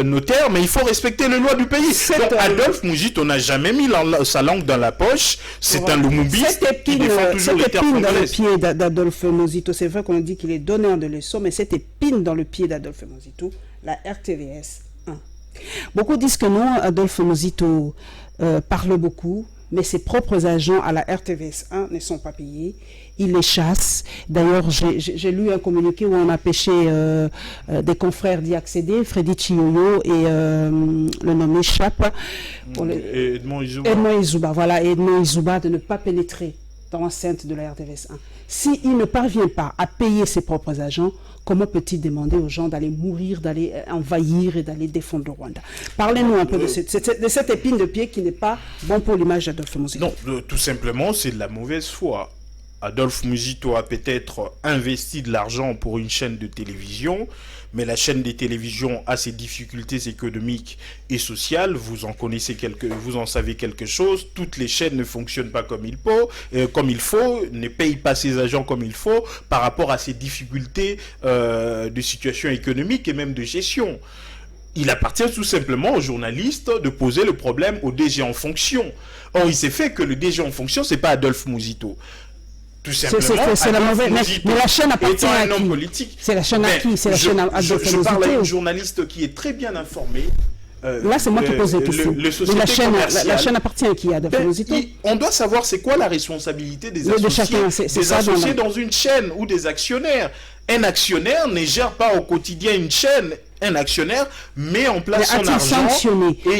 nos terres, mais il faut respecter les lois du pays. Donc Adolphe Muzito n'a jamais mis sa langue dans la poche, c'est un Lumumbi qui défend toujours les terres congolaises. Cette épine dans le pied d'Adolphe Muzito, c'est vrai qu'on dit qu'il est donneur de leçons, mais cette épine dans le pied d'Adolphe Muzito, la RTVS 1. Beaucoup disent que non, Adolphe Muzito parle beaucoup, mais ses propres agents à la RTVS 1 ne sont pas payés. Il les chasse. D'ailleurs, j'ai lu un communiqué où on a pêché des confrères d'y accéder, Freddy Chioyo et le nommé Chap. Edmond Izuba. Edmond Izuba, voilà, Edmond Izuba, de ne pas pénétrer dans l'enceinte de la RTVS 1. S'il ne parvient pas à payer ses propres agents, comment peut-il demander aux gens d'aller mourir, d'aller envahir et d'aller défendre le Rwanda? Parlez-nous un peu de cette épine de pied qui n'est pas bon pour l'image d'Adolphe Muzito. Non, tout simplement, c'est de la mauvaise foi. Adolphe Muzito a peut-être investi de l'argent pour une chaîne de télévision, mais la chaîne de télévision a ses difficultés économiques et sociales. Vous en savez quelque chose. Toutes les chaînes ne fonctionnent pas comme il faut, ne payent pas ses agents comme il faut par rapport à ces difficultés de situation économique et même de gestion. Il appartient tout simplement aux journalistes de poser le problème au DG en fonction. Or, il s'est fait que le DG en fonction, c'est pas Adolphe Mouzito. Tout simplement, c'est la mauvaise. Mais la chaîne appartient à un homme qui? politique. C'est la chaîne à qui? C'est la chaîne à Adolphe Mouzito. Je parle à une journaliste qui est très bien informée. Là, c'est moi qui pose la question. Mais la chaîne appartient à qui? Adolphe Mouzito? On doit savoir c'est quoi la responsabilité des associés dans une chaîne ou des actionnaires. Un actionnaire ne gère pas au quotidien une chaîne. Un actionnaire met en place son argent.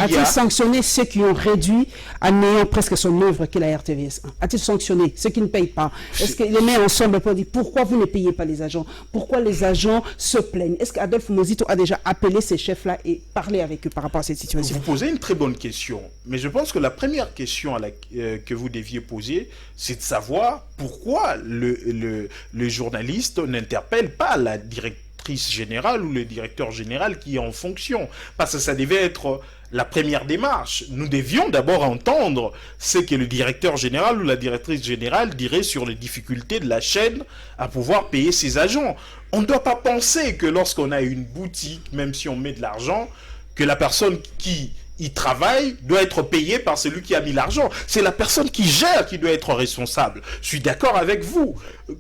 A-t-il sanctionné ceux qui ont réduit à néant presque son œuvre qu'est la RTVS? A-t-il sanctionné ceux qui ne payent pas? Est-ce qu'il les met ensemble pour dire pourquoi vous ne payez pas les agents? Pourquoi les agents se plaignent? Est-ce qu'Adolphe Mouzito a déjà appelé ces chefs-là et parlé avec eux par rapport à cette situation? Vous posez une très bonne question, mais je pense que la première question que vous deviez poser, c'est de savoir pourquoi le journaliste n'interpelle pas la directrice générale ou le directeur général qui est en fonction. Parce que ça devait être la première démarche. Nous devions d'abord entendre ce que le directeur général ou la directrice générale dirait sur les difficultés de la chaîne à pouvoir payer ses agents. On ne doit pas penser que lorsqu'on a une boutique, même si on met de l'argent, que la personne qui y travaille doit être payée par celui qui a mis l'argent. C'est la personne qui gère qui doit être responsable. Je suis d'accord avec vous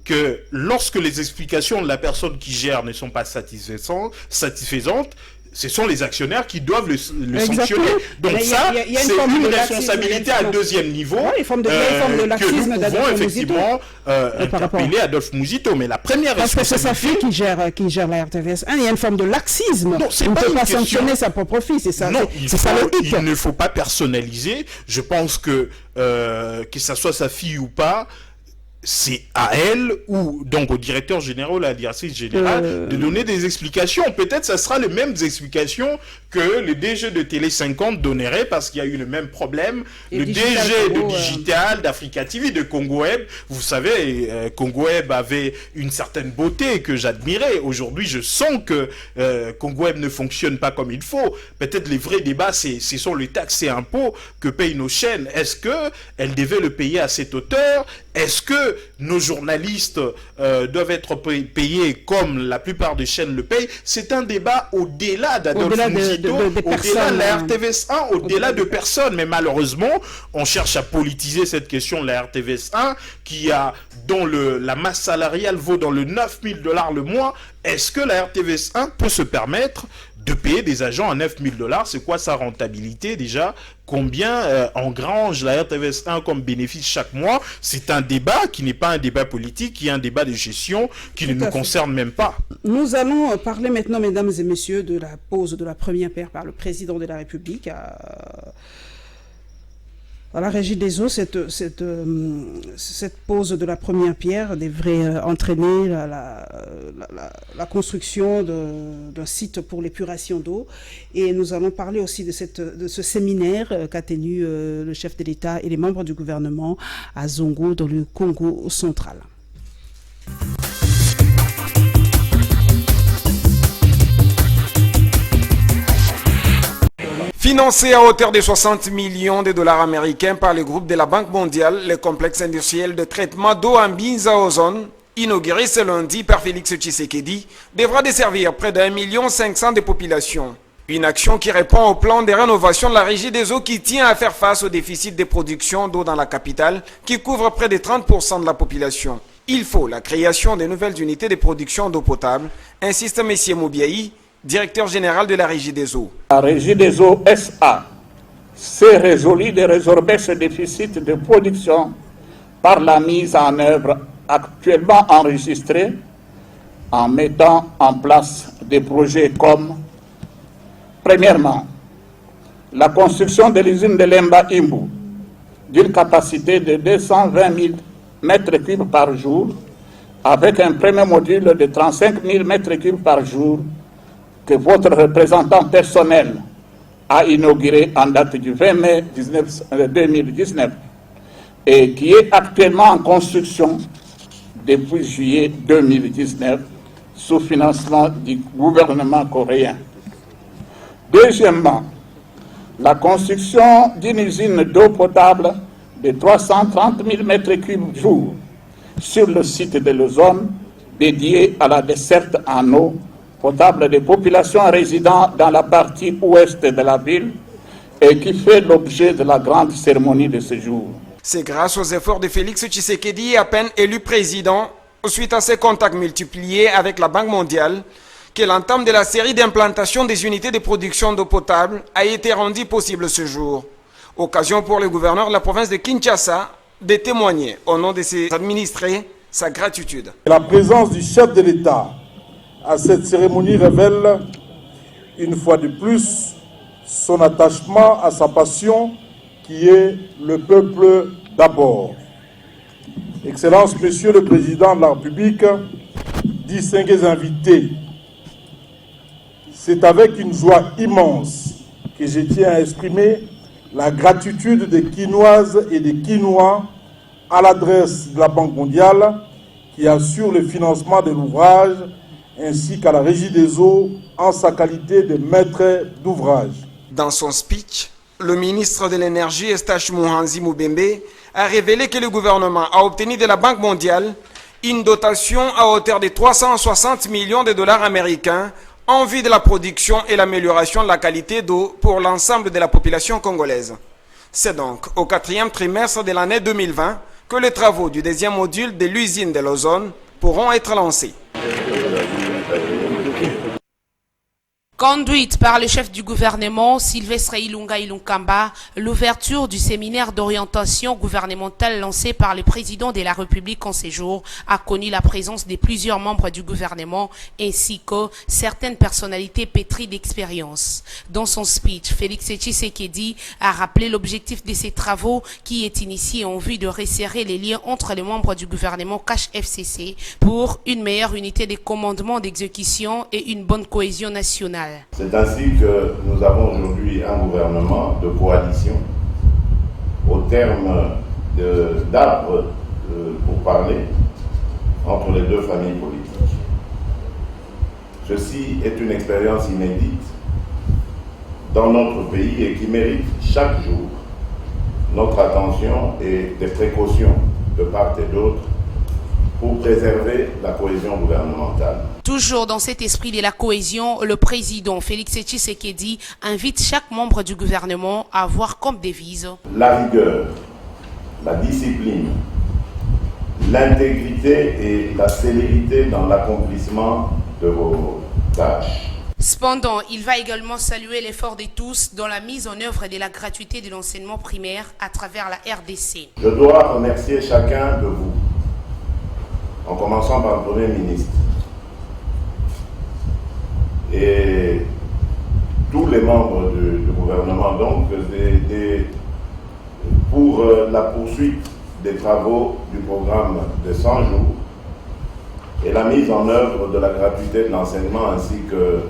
que lorsque les explications de la personne qui gère ne sont pas satisfaisantes, ce sont les actionnaires qui doivent le sanctionner. Donc ça, c'est une responsabilité à deuxième niveau que nous pouvons effectivement interpeller Adolphe Mouzito. Mais la première responsabilité... Parce que c'est sa fille qui gère la RTVS. Il y a une forme de laxisme. Non, on ne peut pas sanctionner sa propre fille. C'est ça. Non, il ne faut pas personnaliser. Je pense que ça soit sa fille ou pas, c'est à elle ou donc au directeur général ou à la directrice générale de donner des explications. Peut-être ça sera les mêmes explications que le DG de Télé 50 donnerait parce qu'il y a eu le même problème. Le DG de Digital, d'Africa TV, de Congo Web. Vous savez, Congo Web avait une certaine beauté que j'admirais. Aujourd'hui, je sens que Congo Web ne fonctionne pas comme il faut. Peut-être les vrais débats, ce sont les taxes et impôts que payent nos chaînes. Est-ce qu'elles devaient le payer à cette hauteur? Est-ce que nos journalistes doivent être payés comme la plupart des chaînes le payent? C'est un débat au-delà d'Adolphe Mouzito, au-delà de la RTVS 1, au-delà de personnes. Mais malheureusement, on cherche à politiser cette question de la RTVS 1 dont la masse salariale vaut dans le 9 000 $ le mois. Est-ce que la RTVS 1 peut se permettre de payer des agents à 9 000 $? C'est quoi sa rentabilité déjà? Combien engrange la RTVS 1 comme bénéfice chaque mois? C'est un débat qui n'est pas un débat politique, qui est un débat de gestion qui ne nous concerne même pas. Nous allons parler maintenant, mesdames et messieurs, de la pose de la première pierre par le président de la République à la Régie des eaux. Cette pose de la première pierre devrait entraîner la construction d'un site pour l'épuration d'eau. Et nous allons parler aussi de ce séminaire qu'a tenu le chef de l'État et les membres du gouvernement à Zongo, dans le Congo central. Financé à hauteur de 60 millions de dollars américains par le groupe de la Banque mondiale, le complexe industriel de traitement d'eau en Binza-Ozone, inauguré ce lundi par Félix Tshisekedi, devra desservir près d'1,5 million de population. Une action qui répond au plan de rénovation de la Régie des eaux qui tient à faire face au déficit de production d'eau dans la capitale, qui couvre près de 30% de la population. Il faut la création de nouvelles unités de production d'eau potable, insiste M. Moubiaï, directeur général de la Régie des eaux. La Régie des eaux SA s'est résolue de résorber ce déficit de production par la mise en œuvre actuellement enregistrée en mettant en place des projets comme, premièrement, la construction de l'usine de Lemba Imbu d'une capacité de 220 000 m3 par jour avec un premier module de 35 000 m3 par jour que votre représentant personnel a inauguré en date du 20 mai 2019 et qui est actuellement en construction depuis juillet 2019 sous financement du gouvernement coréen. Deuxièmement, la construction d'une usine d'eau potable de 330 000 m3 jour sur le site de l'Ozone dédié à la desserte en eau potable des populations résidant dans la partie ouest de la ville et qui fait l'objet de la grande cérémonie de ce jour. C'est grâce aux efforts de Félix Tshisekedi, à peine élu président, suite à ses contacts multipliés avec la Banque mondiale, que l'entame de la série d'implantation des unités de production d'eau potable a été rendue possible ce jour. Occasion pour le gouverneur de la province de Kinshasa de témoigner au nom de ses administrés sa gratitude. La présence du chef de l'État à cette cérémonie révèle une fois de plus son attachement à sa passion qui est le peuple d'abord. Excellence, Monsieur le Président de la République, distingués invités, c'est avec une joie immense que je tiens à exprimer la gratitude des Quinoises et des Quinois à l'adresse de la Banque mondiale qui assure le financement de l'ouvrage ainsi qu'à la Régie des eaux en sa qualité de maître d'ouvrage. Dans son speech, le ministre de l'Énergie, Eustache Muhanzi Mubembe, a révélé que le gouvernement a obtenu de la Banque mondiale une dotation à hauteur de 360 millions de dollars américains en vue de la production et l'amélioration de la qualité d'eau pour l'ensemble de la population congolaise. C'est donc au 4e trimestre de l'année 2020 que les travaux du 2e module de l'usine de l'ozone pourront être lancés. Conduite par le chef du gouvernement, Sylvestre Ilunga Ilunkamba, l'ouverture du séminaire d'orientation gouvernementale lancé par le président de la République en séjour a connu la présence de plusieurs membres du gouvernement ainsi que certaines personnalités pétries d'expérience. Dans son speech, Félix Tshisekedi a rappelé l'objectif de ces travaux qui est initié en vue de resserrer les liens entre les membres du gouvernement CACH-FCC pour une meilleure unité de commandement d'exécution et une bonne cohésion nationale. C'est ainsi que nous avons aujourd'hui un gouvernement de coalition au terme d'arbres pour parler entre les deux familles politiques. Ceci est une expérience inédite dans notre pays et qui mérite chaque jour notre attention et des précautions de part et d'autre pour préserver la cohésion gouvernementale. Toujours dans cet esprit de la cohésion, le président Félix Tshisekedi invite chaque membre du gouvernement à avoir comme devise la rigueur, la discipline, l'intégrité et la célérité dans l'accomplissement de vos tâches. Cependant, il va également saluer l'effort de tous dans la mise en œuvre de la gratuité de l'enseignement primaire à travers la RDC. Je dois remercier chacun de vous, en commençant par le Premier ministre et tous les membres du gouvernement donc pour la poursuite des travaux du programme de 100 jours et la mise en œuvre de la gratuité de l'enseignement ainsi que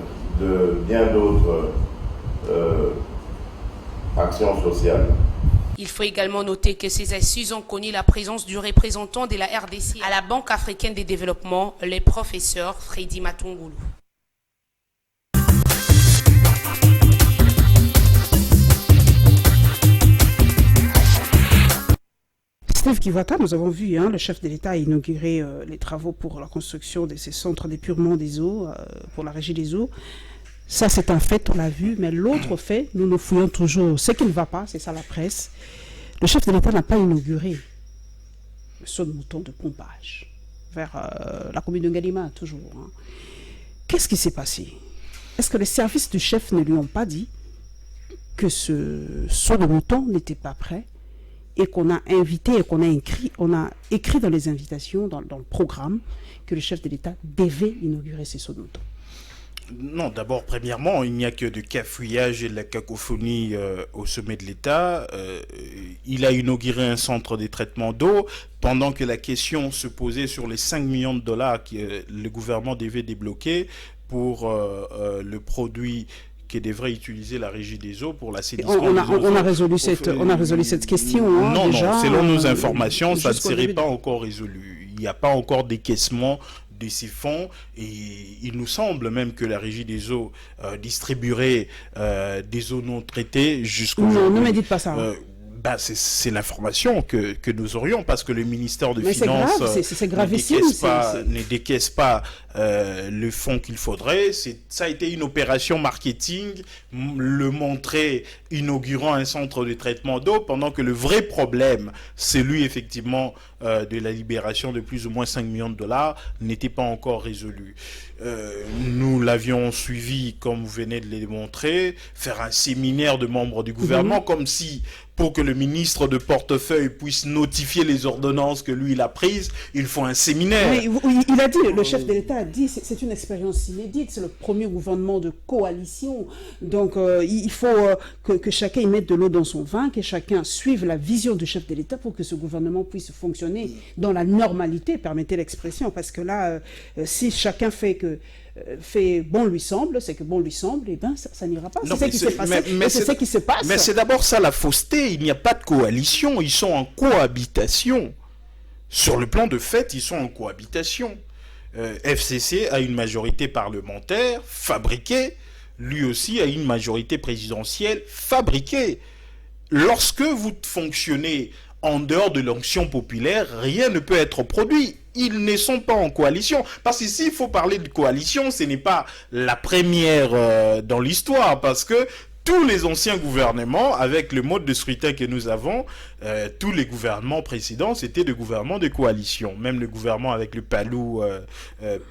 de bien d'autres actions sociales. Il faut également noter que ces assises ont connu la présence du représentant de la RDC à la Banque africaine de développement, le professeur Freddy Matungulu. Steve Kivata, nous avons vu, le chef de l'État a inauguré les travaux pour la construction de ces centres d'épurement des eaux, pour la régie des eaux. Ça, c'est un fait, on l'a vu, mais l'autre fait, nous fouillons toujours ce qui ne va pas, c'est ça la presse. Le chef de l'État n'a pas inauguré le saut de mouton de pompage vers la commune de Ngalima, toujours. Qu'est-ce qui s'est passé? Est-ce que les services du chef ne lui ont pas dit que ce saut de mouton n'était pas prêt et qu'on a invité et qu'on a écrit dans les invitations, dans le programme, que le chef de l'État devait inaugurer ces sauts de mouton? Non, d'abord, premièrement, il n'y a que du cafouillage et de la cacophonie au sommet de l'État. Il a inauguré un centre de traitement d'eau pendant que la question se posait sur les 5 millions de dollars que le gouvernement devait débloquer pour le produit que devrait utiliser la régie des eaux pour l'assainissement des eaux. On a résolu cette question. Non, déjà, non, selon nos informations, ça ne serait pas encore résolu. Il n'y a pas encore décaissement de ces fonds et il nous semble même que la régie des eaux distribuerait des eaux non traitées jusqu'au... Non, ne me dites pas ça. C'est l'information que nous aurions, parce que le ministère de Mais Finances c'est gravissime, ne décaisse pas le fonds qu'il faudrait. Ça a été une opération marketing, le montrer inaugurant un centre de traitement d'eau, pendant que le vrai problème, celui effectivement de la libération de plus ou moins 5 millions de dollars, n'était pas encore résolu. Nous l'avions suivi, comme vous venez de le démontrer, faire un séminaire de membres du gouvernement, comme si, pour que le ministre de portefeuille puisse notifier les ordonnances que lui il a prises, il faut un séminaire. Oui, il a dit, le chef de l'État a dit, c'est une expérience inédite, c'est le premier gouvernement de coalition. Donc il faut que chacun y mette de l'eau dans son vin, que chacun suive la vision du chef de l'État pour que ce gouvernement puisse fonctionner dans la normalité, permettez l'expression, parce que là, si chacun fait bon lui semble, c'est que bon lui semble, et ben ça n'ira pas. C'est ce qui s'est passé, c'est ce qui se passe. Mais c'est d'abord ça la fausseté. Il n'y a pas de coalition, ils sont en cohabitation. Sur le plan de fait, ils sont en cohabitation. FCC a une majorité parlementaire fabriquée, lui aussi a une majorité présidentielle fabriquée. Lorsque vous fonctionnez en dehors de l'onction populaire, rien ne peut être produit. Ils ne sont pas en coalition. Parce qu'ici, il faut parler de coalition, ce n'est pas la première dans l'histoire, parce que tous les anciens gouvernements, avec le mode de scrutin que nous avons, tous les gouvernements précédents, c'était des gouvernements de coalition. Même le gouvernement avec le PALU,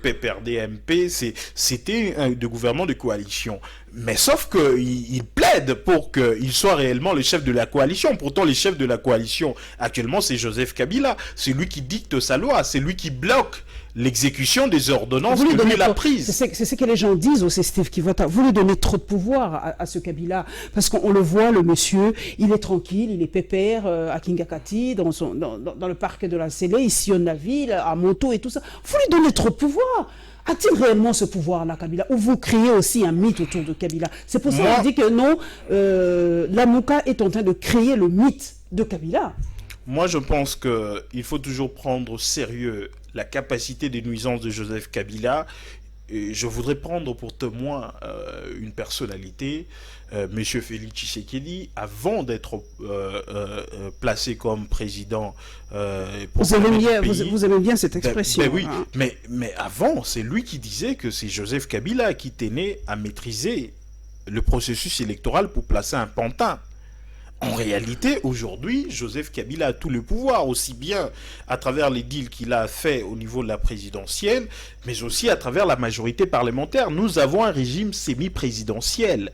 PPRD-MP, c'était des gouvernements de coalition. Mais sauf qu'il plaide pour qu'il soit réellement le chef de la coalition. Pourtant, le chef de la coalition, actuellement, c'est Joseph Kabila. C'est lui qui dicte sa loi, c'est lui qui bloque l'exécution des ordonnances que lui a prises. C'est ce que les gens disent aussi, Steve Kivota. Vous lui donnez trop de pouvoir à ce Kabila. Parce qu'on le voit, le monsieur, il est tranquille, il est pépère à Kingakati, dans le parc de la Sélé, il sillonne la ville, à moto et tout ça. Vous lui donnez trop de pouvoir. A-t-il réellement ce pouvoir-là, Kabila? Ou vous créez aussi un mythe autour de Kabila? C'est pour ça qu'on dit que non, la Mouka est en train de créer le mythe de Kabila. Moi, je pense qu'il faut toujours prendre au sérieux la capacité des nuisances de Joseph Kabila. Et je voudrais prendre pour témoin une personnalité, M. Félix Tshisekedi, avant d'être placé comme président. Vous aimez bien cette expression. Oui, hein. mais avant, c'est lui qui disait que c'est Joseph Kabila qui tenait à maîtriser le processus électoral pour placer un pantin. En réalité, aujourd'hui, Joseph Kabila a tout le pouvoir, aussi bien à travers les deals qu'il a fait au niveau de la présidentielle, mais aussi à travers la majorité parlementaire. Nous avons un régime semi-présidentiel,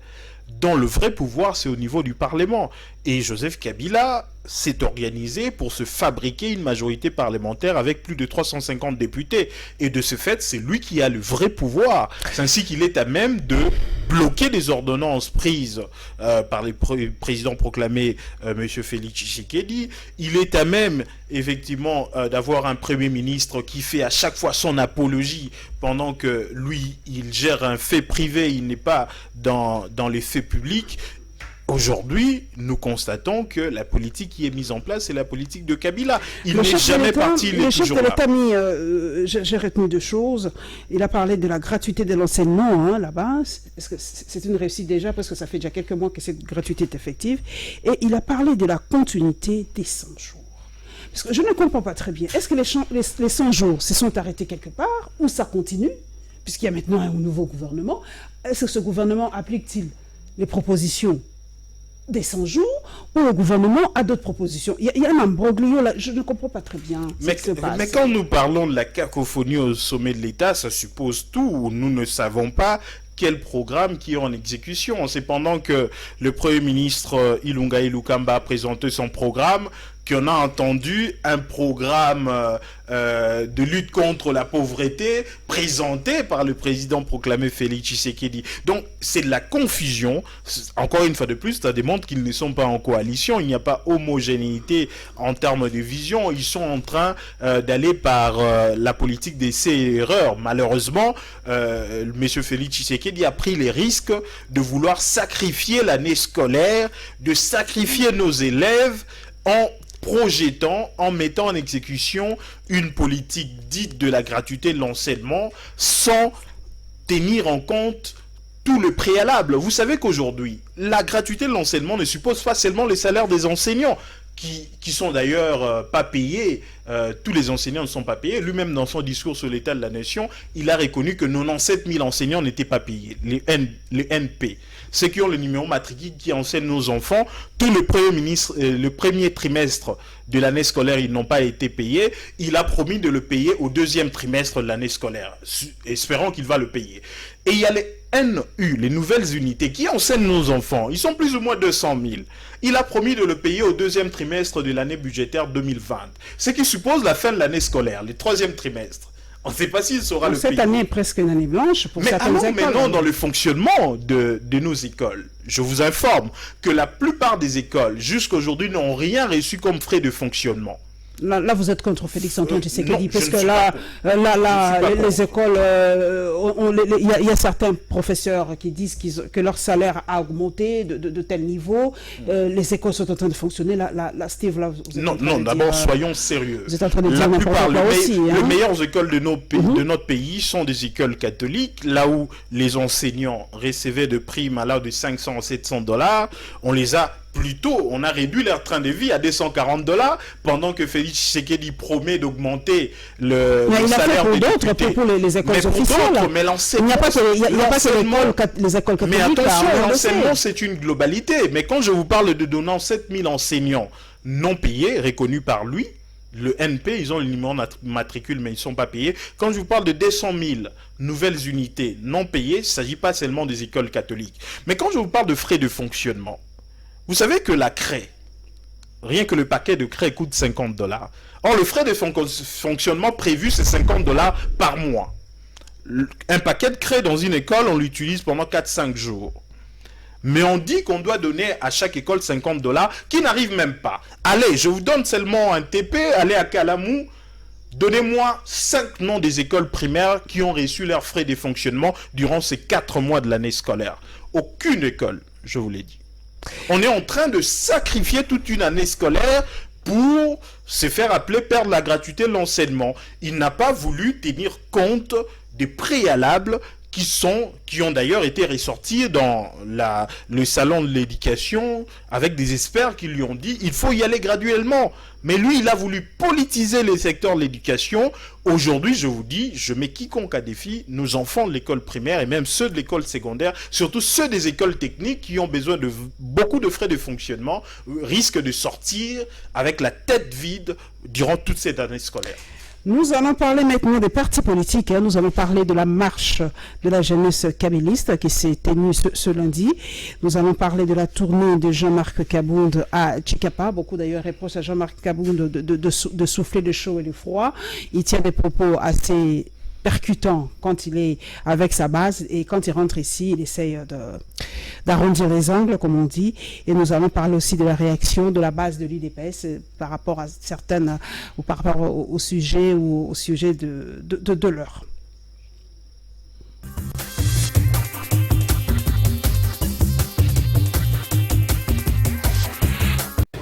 dont le vrai pouvoir, c'est au niveau du Parlement. Et Joseph Kabila s'est organisé pour se fabriquer une majorité parlementaire avec plus de 350 députés. Et de ce fait, c'est lui qui a le vrai pouvoir. C'est ainsi qu'il est à même de bloquer des ordonnances prises par les présidents proclamés, M. Félix Tshisekedi. Il est à même, effectivement, d'avoir un Premier ministre qui fait à chaque fois son apologie pendant que lui, il gère un fait privé, il n'est pas dans les faits publics. Aujourd'hui, nous constatons que la politique qui est mise en place, c'est la politique de Kabila. Il n'est jamais parti, il est toujours là. Le chef de l'État, j'ai retenu deux choses. Il a parlé de la gratuité de l'enseignement là-bas. Est-ce que c'est une réussite déjà, parce que ça fait déjà quelques mois que cette gratuité est effective. Et il a parlé de la continuité des 100 jours. Parce que je ne comprends pas très bien. Est-ce que les 100 jours se sont arrêtés quelque part, ou ça continue, puisqu'il y a maintenant un nouveau gouvernement? Est-ce que ce gouvernement applique-t-il les propositions des 100 jours, ou le gouvernement a d'autres propositions? Il y a un imbroglio là, je ne comprends pas très bien ce qui se passe. Mais quand nous parlons de la cacophonie au sommet de l'État, ça suppose tout. Nous ne savons pas quel programme qui est en exécution. C'est pendant que le Premier ministre Ilunga Ilukamba a présenté son programme qu'on a entendu un programme de lutte contre la pauvreté présenté par le président proclamé Félix Tshisekedi. Donc c'est de la confusion. Encore une fois de plus, ça démontre qu'ils ne sont pas en coalition. Il n'y a pas homogénéité en termes de vision. Ils sont en train d'aller par la politique d'essai et erreur. Malheureusement, M. Félix Tshisekedi a pris les risques de vouloir sacrifier l'année scolaire, de sacrifier nos élèves en projetant, en mettant en exécution une politique dite de la gratuité de l'enseignement sans tenir en compte tout le préalable. Vous savez qu'aujourd'hui, la gratuité de l'enseignement ne suppose pas seulement les salaires des enseignants, qui sont d'ailleurs pas payés. Tous les enseignants ne sont pas payés. Lui-même, dans son discours sur l'état de la nation, il a reconnu que 97 000 enseignants n'étaient pas payés, les NP. Ceux qui ont le numéro matricule, qui enseignent nos enfants, tout le premier trimestre de l'année scolaire, ils n'ont pas été payés. Il a promis de le payer au deuxième trimestre de l'année scolaire. Espérons qu'il va le payer. Et il y a les NU, les nouvelles unités, qui enseignent nos enfants. Ils sont plus ou moins 200 000. Il a promis de le payer au deuxième trimestre de l'année budgétaire 2020. Ce qui suppose la fin de l'année scolaire, le troisième trimestre. On ne sait pas s'il sera le payer. Cette année est presque une année blanche pour certaines écoles. Mais non, dans le fonctionnement de nos écoles, je vous informe que la plupart des écoles, jusqu'aujourd'hui, n'ont rien reçu comme frais de fonctionnement. Là, vous êtes contre Félix Antoine Tshisekedi, parce que les écoles, il y a certains professeurs qui disent que leur salaire a augmenté de tel niveau. Les écoles sont en train de fonctionner. Steve, là, non, d'abord, soyons sérieux. Vous êtes en train de dire n'importe quoi aussi. Les meilleures écoles de notre pays sont des écoles catholiques, là où les enseignants recevaient de primes à l'âge de 500 à 700 $. On les a plutôt, on a réduit leur train de vie à 240 $, pendant que Félix Tshisekedi promet d'augmenter le salaire des députés. Pour les écoles officielles. Mais l'enseignement, il n'y a pas que les écoles catholiques. Mais attention, l'enseignement, c'est une globalité. Mais quand je vous parle de donnant 7 000 enseignants non payés, reconnus par lui, le NP, ils ont le numéro matricule, mais ils ne sont pas payés. Quand je vous parle de 200 000 nouvelles unités non payées, il ne s'agit pas seulement des écoles catholiques. Mais quand je vous parle de frais de fonctionnement, vous savez que la craie, rien que le paquet de craie coûte 50 $. Or, le frais de fonctionnement prévu, c'est 50 $ par mois. Un paquet de craie dans une école, on l'utilise pendant 4-5 jours. Mais on dit qu'on doit donner à chaque école 50 $, qui n'arrive même pas. Allez, je vous donne seulement un TP, allez à Kalamou, donnez-moi 5 noms des écoles primaires qui ont reçu leurs frais de fonctionnement durant ces 4 mois de l'année scolaire. Aucune école, je vous l'ai dit. On est en train de sacrifier toute une année scolaire pour se faire appeler perdre la gratuité de l'enseignement. Il n'a pas voulu tenir compte des préalables qui ont d'ailleurs été ressortis dans le salon de l'éducation avec des experts qui lui ont dit il faut y aller graduellement. Mais lui, il a voulu politiser le secteur de l'éducation. Aujourd'hui, je vous dis, je mets quiconque à défi, nos enfants de l'école primaire et même ceux de l'école secondaire, surtout ceux des écoles techniques qui ont besoin de beaucoup de frais de fonctionnement, risquent de sortir avec la tête vide durant toute cette année scolaire. Nous allons parler maintenant des partis politiques. Nous allons parler de la marche de la jeunesse kabyliste qui s'est tenue ce lundi. Nous allons parler de la tournée de Jean-Marc Kabound à Tchikapa. Beaucoup d'ailleurs reprochent à Jean-Marc Kabound de souffler le chaud et le froid. Il tient des propos assez percutant quand il est avec sa base, et quand il rentre ici, il essaye d'arrondir les angles, comme on dit. Et nous allons parler aussi de la réaction de la base de l'UDPS par rapport à certaines, ou par rapport au sujet de l'heure.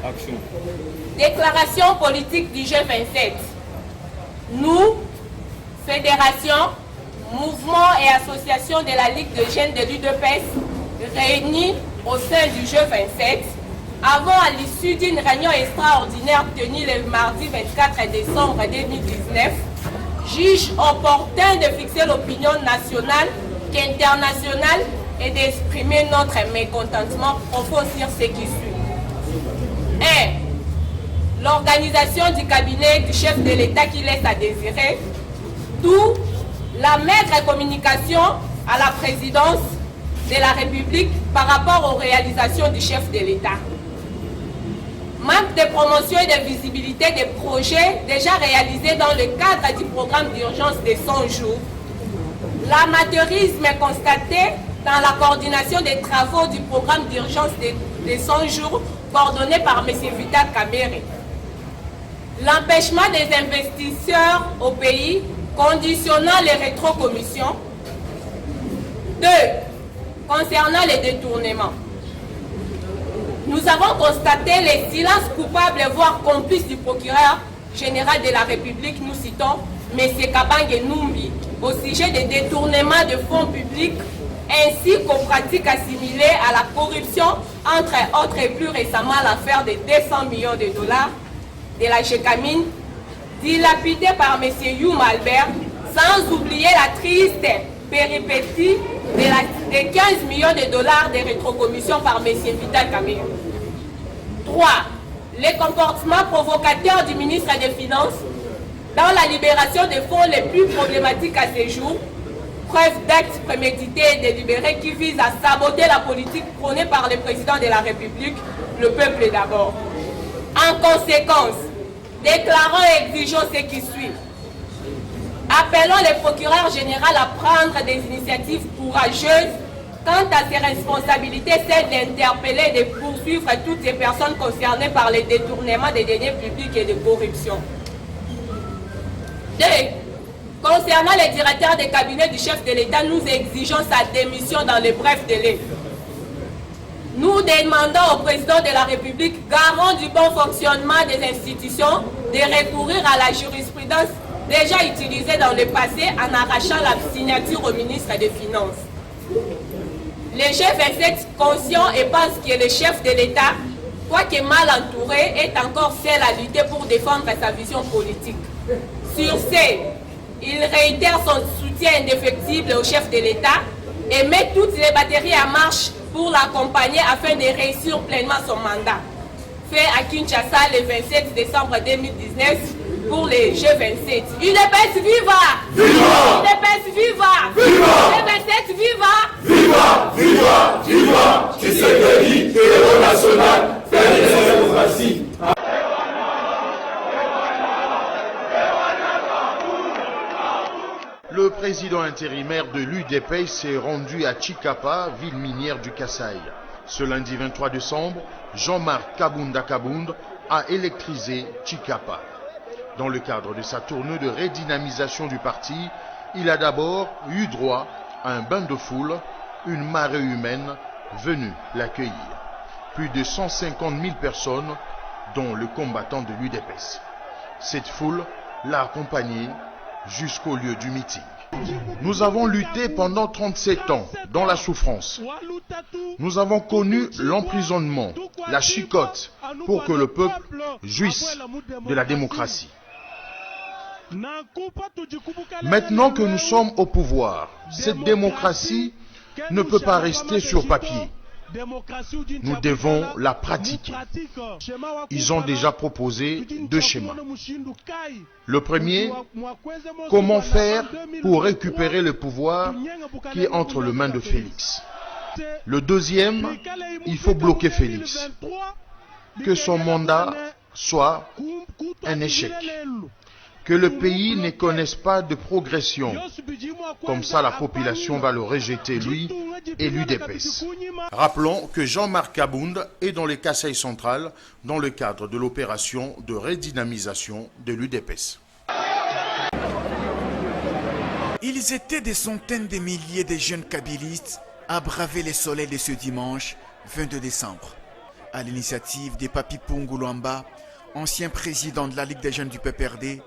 Action. Déclaration politique du G27. Nous, fédération, mouvement et association de la Ligue de jeunes de l'UDPS, réunis au sein du G27, avons, à l'issue d'une réunion extraordinaire tenue le mardi 24 décembre 2019, jugé opportun de fixer l'opinion nationale et internationale et d'exprimer notre mécontentement profond sur ce qui suit. 1. L'organisation du cabinet du chef de l'État qui laisse à désirer, d'où la maigre communication à la présidence de la République par rapport aux réalisations du chef de l'État. Manque de promotion et de visibilité des projets déjà réalisés dans le cadre du programme d'urgence des 100 jours. L'amateurisme est constaté dans la coordination des travaux du programme d'urgence des 100 jours coordonné par M. Vital Kamerhe. L'empêchement des investisseurs au pays conditionnant les rétrocommissions. 2. Concernant les détournements. Nous avons constaté les silences coupables, voire complices du procureur général de la République, nous citons M. Kabange Numbi, au sujet des détournements de fonds publics ainsi qu'aux pratiques assimilées à la corruption, entre autres et plus récemment l'affaire de 200 millions de dollars de la Gécamine, dilapidée par M. Youm Albert, sans oublier la triste péripétie de 15 millions de dollars de rétrocommission par M. Vital Kamerhe. 3. Les comportements provocateurs du ministre des Finances dans la libération des fonds les plus problématiques à ce jour, preuve d'actes prémédités et délibérés qui visent à saboter la politique prônée par le président de la République, le peuple d'abord. En conséquence, déclarons et exigeons ce qui suit. Appelons le procureur général à prendre des initiatives courageuses quant à ses responsabilités, celle d'interpeller et de poursuivre toutes les personnes concernées par le détournement des deniers publics et de corruption. 2. Concernant les directeurs des cabinets du chef de l'État, nous exigeons sa démission dans les brefs délais. Nous demandons au président de la République, garant du bon fonctionnement des institutions, de recourir à la jurisprudence déjà utilisée dans le passé en arrachant la signature au ministre des Finances. Le G27, conscient et pense que le chef de l'État, quoique mal entouré, est encore seul à lutter pour défendre sa vision politique. Sur ce, il réitère son soutien indéfectible au chef de l'État et met toutes les batteries en marche pour l'accompagner afin de réussir pleinement son mandat. Fait à Kinshasa le 27 décembre 2019 pour les G27. UDPS viva! Viva! UDPS viva! Viva! G27 viva! Viva! Viva! Viva! Tshisekedi, héros national, père de la démocratie. Le président intérimaire de l'UDPS s'est rendu à Chikapa, ville minière du Kasaï. Ce lundi 23 décembre, Jean-Marc Kabunda Kabund a électrisé Chikapa. Dans le cadre de sa tournée de redynamisation du parti, il a d'abord eu droit à un bain de foule, une marée humaine venue l'accueillir. Plus de 150 000 personnes, dont le combattant de l'UDPS. Cette foule l'a accompagné jusqu'au lieu du meeting. Nous avons lutté pendant 37 ans dans la souffrance. Nous avons connu l'emprisonnement, la chicotte, pour que le peuple jouisse de la démocratie. Maintenant que nous sommes au pouvoir, cette démocratie ne peut pas rester sur papier. Nous devons la pratiquer. Ils ont déjà proposé 2 schémas. Le premier, comment faire pour récupérer le pouvoir qui est entre les mains de Félix. Le deuxième, il faut bloquer Félix. Que son mandat soit un échec. Que le pays ne connaisse pas de progression. Comme ça, la population va le rejeter, lui et l'UDPS. Rappelons que Jean-Marc Kabund est dans le Kasaï central dans le cadre de l'opération de redynamisation de l'UDPS. Ils étaient des centaines de milliers de jeunes kabylistes à braver les soleils de ce dimanche 22 décembre. À l'initiative de Papi Pungu Luamba, ancien président de la Ligue des jeunes du PPRD,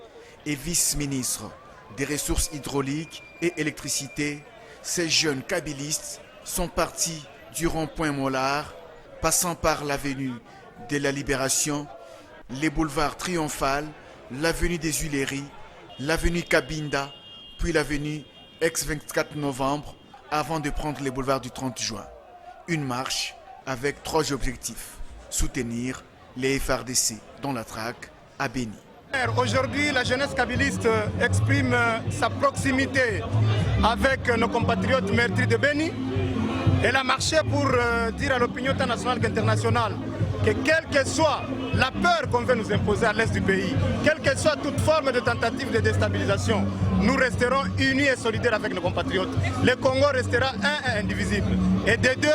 et vice-ministre des ressources hydrauliques et électricité, ces jeunes kabylistes sont partis du rond-point Mollard, passant par l'avenue de la Libération, les boulevards Triomphal, l'avenue des Huileries, l'avenue Cabinda, puis l'avenue ex-24 novembre, avant de prendre les boulevards du 30 juin. Une marche avec 3 objectifs. Soutenir les FRDC, dont la traque à Béni. Aujourd'hui, la jeunesse kabyliste exprime sa proximité avec nos compatriotes meurtris de Béni. Elle a marché pour dire à l'opinion tant nationale qu'internationale que quelle que soit la peur qu'on veut nous imposer à l'est du pays, quelle que soit toute forme de tentative de déstabilisation, nous resterons unis et solidaires avec nos compatriotes. Le Congo restera un et indivisible. Et des deux,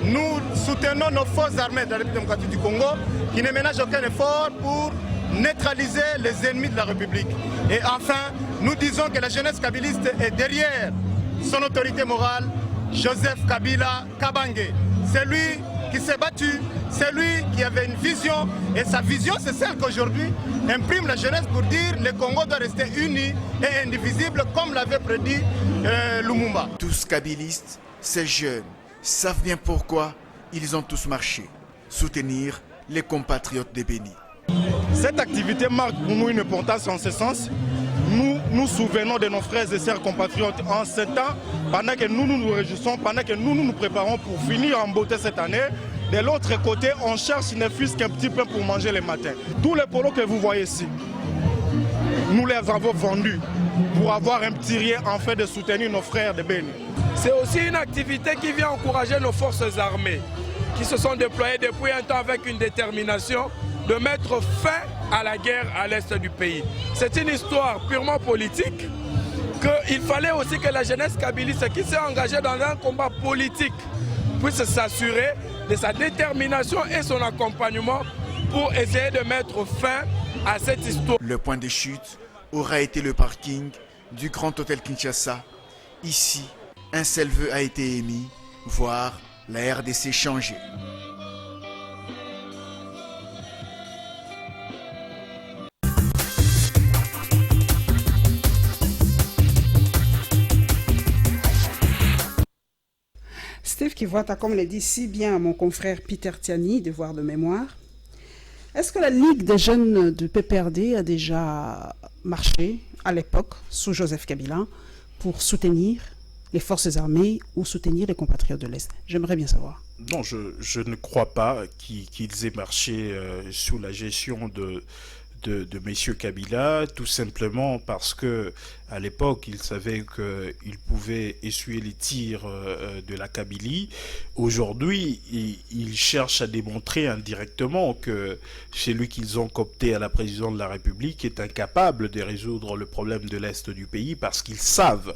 nous soutenons nos forces armées de la République démocratique du Congo qui ne ménagent aucun effort pour neutraliser les ennemis de la République. Et enfin, nous disons que la jeunesse kabyliste est derrière son autorité morale, Joseph Kabila Kabange. C'est lui qui s'est battu, c'est lui qui avait une vision, et sa vision c'est celle qu'aujourd'hui imprime la jeunesse pour dire le Congo doit rester uni et indivisible comme l'avait prédit Lumumba. Tous kabylistes, Ces jeunes savent bien pourquoi ils ont tous marché, soutenir les compatriotes de Béni. Cette activité marque pour nous une importance en ce sens. Nous nous souvenons de nos frères et sœurs compatriotes en ce temps, pendant que nous nous réjouissons, pendant que nous nous préparons pour finir en beauté cette année. De l'autre côté, on cherche ne fût-ce qu'un petit peu pour manger le matin. Tous les polos que vous voyez ici, nous les avons vendus pour avoir un petit rien en fait de soutenir nos frères de Béni. C'est aussi une activité qui vient encourager nos forces armées, qui se sont déployées depuis un temps avec une détermination de mettre fin à la guerre à l'est du pays. C'est une histoire purement politique, qu'il fallait aussi que la jeunesse kabiliste qui s'est engagée dans un combat politique puisse s'assurer de sa détermination et son accompagnement pour essayer de mettre fin à cette histoire. Le point de chute aura été le parking du Grand Hôtel Kinshasa. Ici, un seul vœu a été émis, voir la RDC changer. Steve Kivuata, comme l'a dit si bien mon confrère Peter Tiani, Devoir de mémoire, est-ce que la Ligue des jeunes de PPRD a déjà marché à l'époque, sous Joseph Kabila, pour soutenir les forces armées ou soutenir les compatriotes de l'Est? J'aimerais bien savoir. Non, je ne crois pas qu'ils aient marché sous la gestion de messieurs Kabila, tout simplement parce que à l'époque, ils savaient qu'ils pouvaient essuyer les tirs de la Kabylie. Aujourd'hui, ils cherchent à démontrer indirectement que celui qu'ils ont coopté à la présidence de la République est incapable de résoudre le problème de l'Est du pays parce qu'ils savent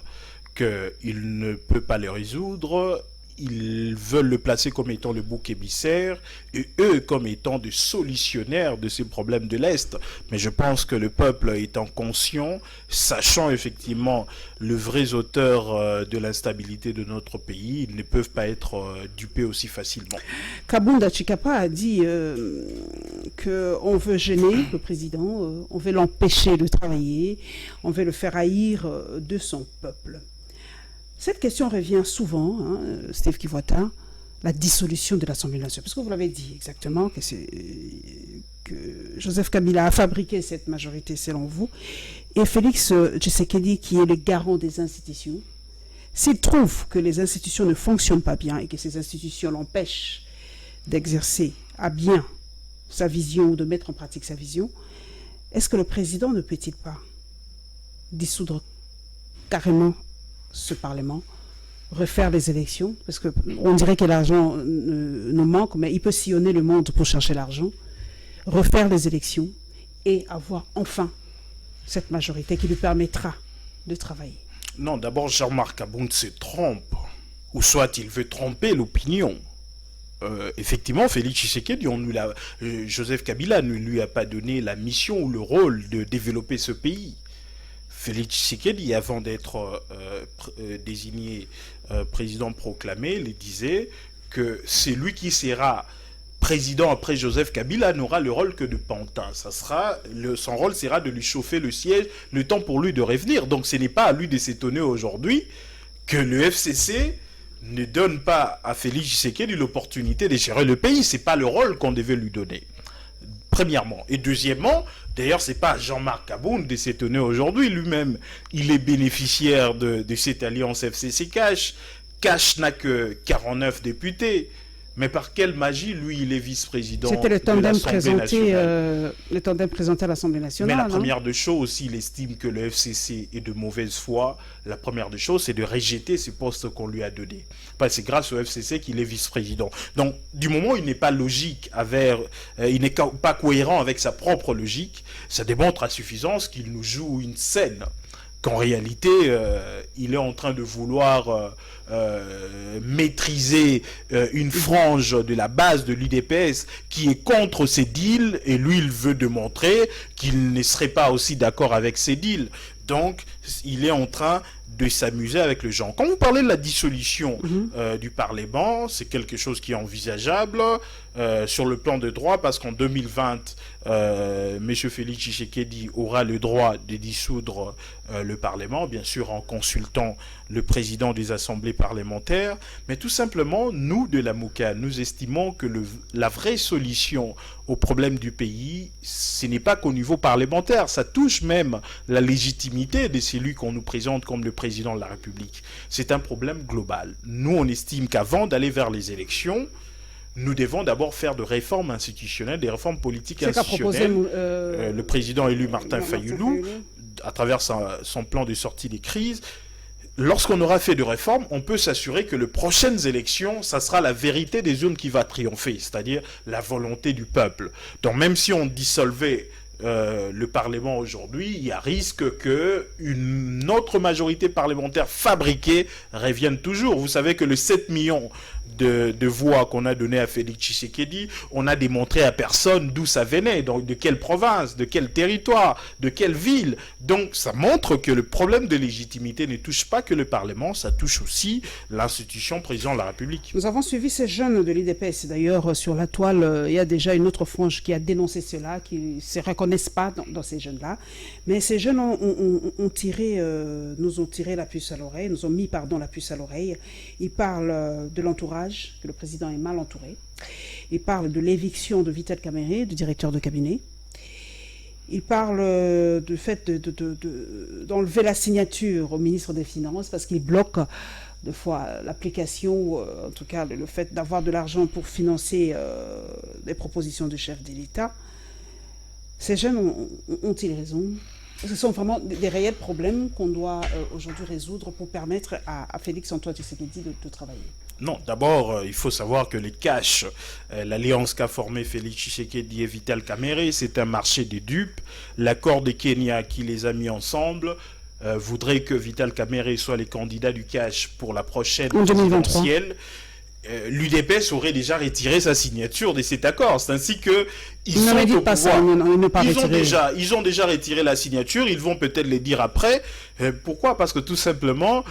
qu'il ne peut pas le résoudre. Ils veulent le placer comme étant le bouc émissaire et eux comme étant des solutionnaires de ces problèmes de l'Est. Mais je pense que le peuple étant conscient, sachant effectivement le vrai auteur de l'instabilité de notre pays, ils ne peuvent pas être dupés aussi facilement. Kabunda Chikapa a dit qu'on veut gêner le président, on veut l'empêcher de travailler, on veut le faire haïr de son peuple. Cette question revient souvent, hein, Steve Kivuata, la dissolution de l'Assemblée nationale. Parce que vous l'avez dit exactement, que Joseph Kabila a fabriqué cette majorité selon vous. Et Félix Tshisekedi, qui est le garant des institutions, s'il trouve que les institutions ne fonctionnent pas bien et que ces institutions l'empêchent d'exercer à bien sa vision ou de mettre en pratique sa vision, est-ce que le président ne peut-il pas dissoudre carrément ce Parlement, refaire les élections, parce qu'on dirait que l'argent nous manque, mais il peut sillonner le monde pour chercher l'argent, refaire les élections et avoir enfin cette majorité qui lui permettra de travailler. Non, d'abord Jean-Marc Abound se trompe, ou soit il veut tromper l'opinion. Effectivement, Félix Tshisekedi, Joseph Kabila ne lui a pas donné la mission ou le rôle de développer ce pays. Félix Tshisekedi, avant d'être désigné président proclamé, il disait que c'est lui qui sera président après Joseph Kabila n'aura le rôle que de pantin. Son rôle sera de lui chauffer le siège, le temps pour lui de revenir. Donc ce n'est pas à lui de s'étonner aujourd'hui que le FCC ne donne pas à Félix Tshisekedi l'opportunité de gérer le pays. Ce n'est pas le rôle qu'on devait lui donner. Premièrement. Et deuxièmement, d'ailleurs, ce n'est pas Jean-Marc Abound de s'étonner aujourd'hui. Lui-même, il est bénéficiaire de cette alliance FCC-Cash. Cash n'a que 49 députés. Mais par quelle magie, lui, il est vice-président de l'Assemblée nationale. Le tandem présenté à l'Assemblée nationale. Mais la première des choses, s'il estime que le FCC est de mauvaise foi, la première des choses, c'est de rejeter ce poste qu'on lui a donné. C'est grâce au FCC qu'il est vice-président. Donc, du moment où il n'est pas logique, il n'est pas cohérent avec sa propre logique, ça démontre à suffisance qu'il nous joue une scène. Qu'en réalité, il est en train de vouloir maîtriser une frange de la base de l'UDPS qui est contre ces deals, et lui, il veut démontrer qu'il ne serait pas aussi d'accord avec ces deals. Donc, il est en train de s'amuser avec le genre. Quand vous parlez de la dissolution du Parlement, c'est quelque chose qui est envisageable sur le plan de droit, parce qu'en 2020, M. Félix Tshisekedi aura le droit de dissoudre le Parlement, bien sûr en consultant le président des assemblées parlementaires, mais tout simplement, nous de la MOUCA, nous estimons que la vraie solution au problème du pays, ce n'est pas qu'au niveau parlementaire, ça touche même la légitimité de celui qu'on nous présente comme le président de la République. C'est un problème global. Nous, on estime qu'avant d'aller vers les élections, nous devons d'abord faire de réformes institutionnelles, des réformes politiques institutionnelles. Le président élu Martin Fayulu, à travers son plan de sortie des crises, lorsqu'on aura fait de réformes, on peut s'assurer que les prochaines élections, ça sera la vérité des urnes qui va triompher, c'est-à-dire la volonté du peuple. Donc même si on dissolvait le Parlement aujourd'hui, il y a risque qu'une autre majorité parlementaire fabriquée revienne toujours. Vous savez que le 7 millions de voix qu'on a donné à Félix Tshisekedi, on a démontré à personne d'où ça venait, donc de quelle province, de quel territoire, de quelle ville. Donc ça montre que le problème de légitimité ne touche pas que le Parlement, ça touche aussi l'institution président de la République. Nous avons suivi ces jeunes de l'IDPS. D'ailleurs, sur la toile, il y a déjà une autre frange qui a dénoncé cela, qui ne se reconnaissent pas dans ces jeunes-là. Mais ces jeunes nous ont tiré la puce à l'oreille, nous ont mis la puce à l'oreille. Ils parlent de l'entourage, que le président est mal entouré. Il parle de l'éviction de Vital Kamerhe, du directeur de cabinet. Il parle du fait d'enlever la signature au ministre des Finances parce qu'il bloque des fois l'application, en tout cas le fait d'avoir de l'argent pour financer des propositions du chef de l'État. Ces jeunes ont-ils raison? Ce sont vraiment des réels problèmes qu'on doit aujourd'hui résoudre pour permettre à Félix Antoine Tshisekedi de travailler. Non, d'abord, il faut savoir que les cash, l'alliance qu'a formée Félix Tshisekedi et Vital Kamerhe, c'est un marché de dupes. L'accord de Kenya qui les a mis ensemble voudrait que Vital Kamerhe soit les candidats du cash pour la prochaine présidentielle. L'UDPS aurait déjà retiré sa signature de cet accord. C'est ainsi que ils sont au pouvoir. Ils ont déjà retiré la signature. Ils vont peut-être le dire après. Pourquoi? Parce que tout simplement,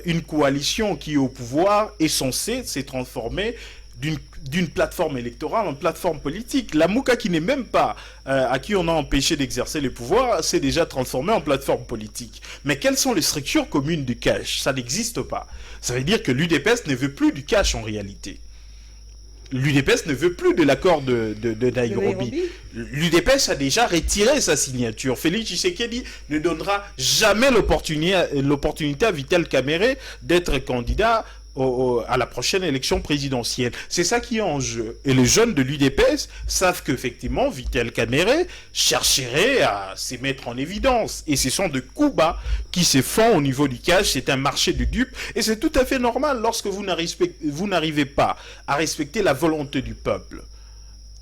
une coalition qui est au pouvoir est censée se transformer d'une plateforme électorale en plateforme politique. La MOUCA, qui n'est même pas à qui on a empêché d'exercer le pouvoir, s'est déjà transformée en plateforme politique. Mais quelles sont les structures communes du cash? Ça n'existe pas. Ça veut dire que l'UDPS ne veut plus du cash en réalité. L'UDPS ne veut plus de l'accord de Nairobi. L'UDPS a déjà retiré sa signature. Félix Tshisekedi ne donnera jamais l'opportunité à Vital Kamerhe d'être candidat à la prochaine élection présidentielle. C'est ça qui est en jeu. Et les jeunes de l'UDPS savent qu'effectivement, Vital Kamerhe chercherait à se mettre en évidence. Et ce sont de coups bas qui se font au niveau du cash. C'est un marché de dupes. Et c'est tout à fait normal lorsque vous n'arrivez pas à respecter la volonté du peuple,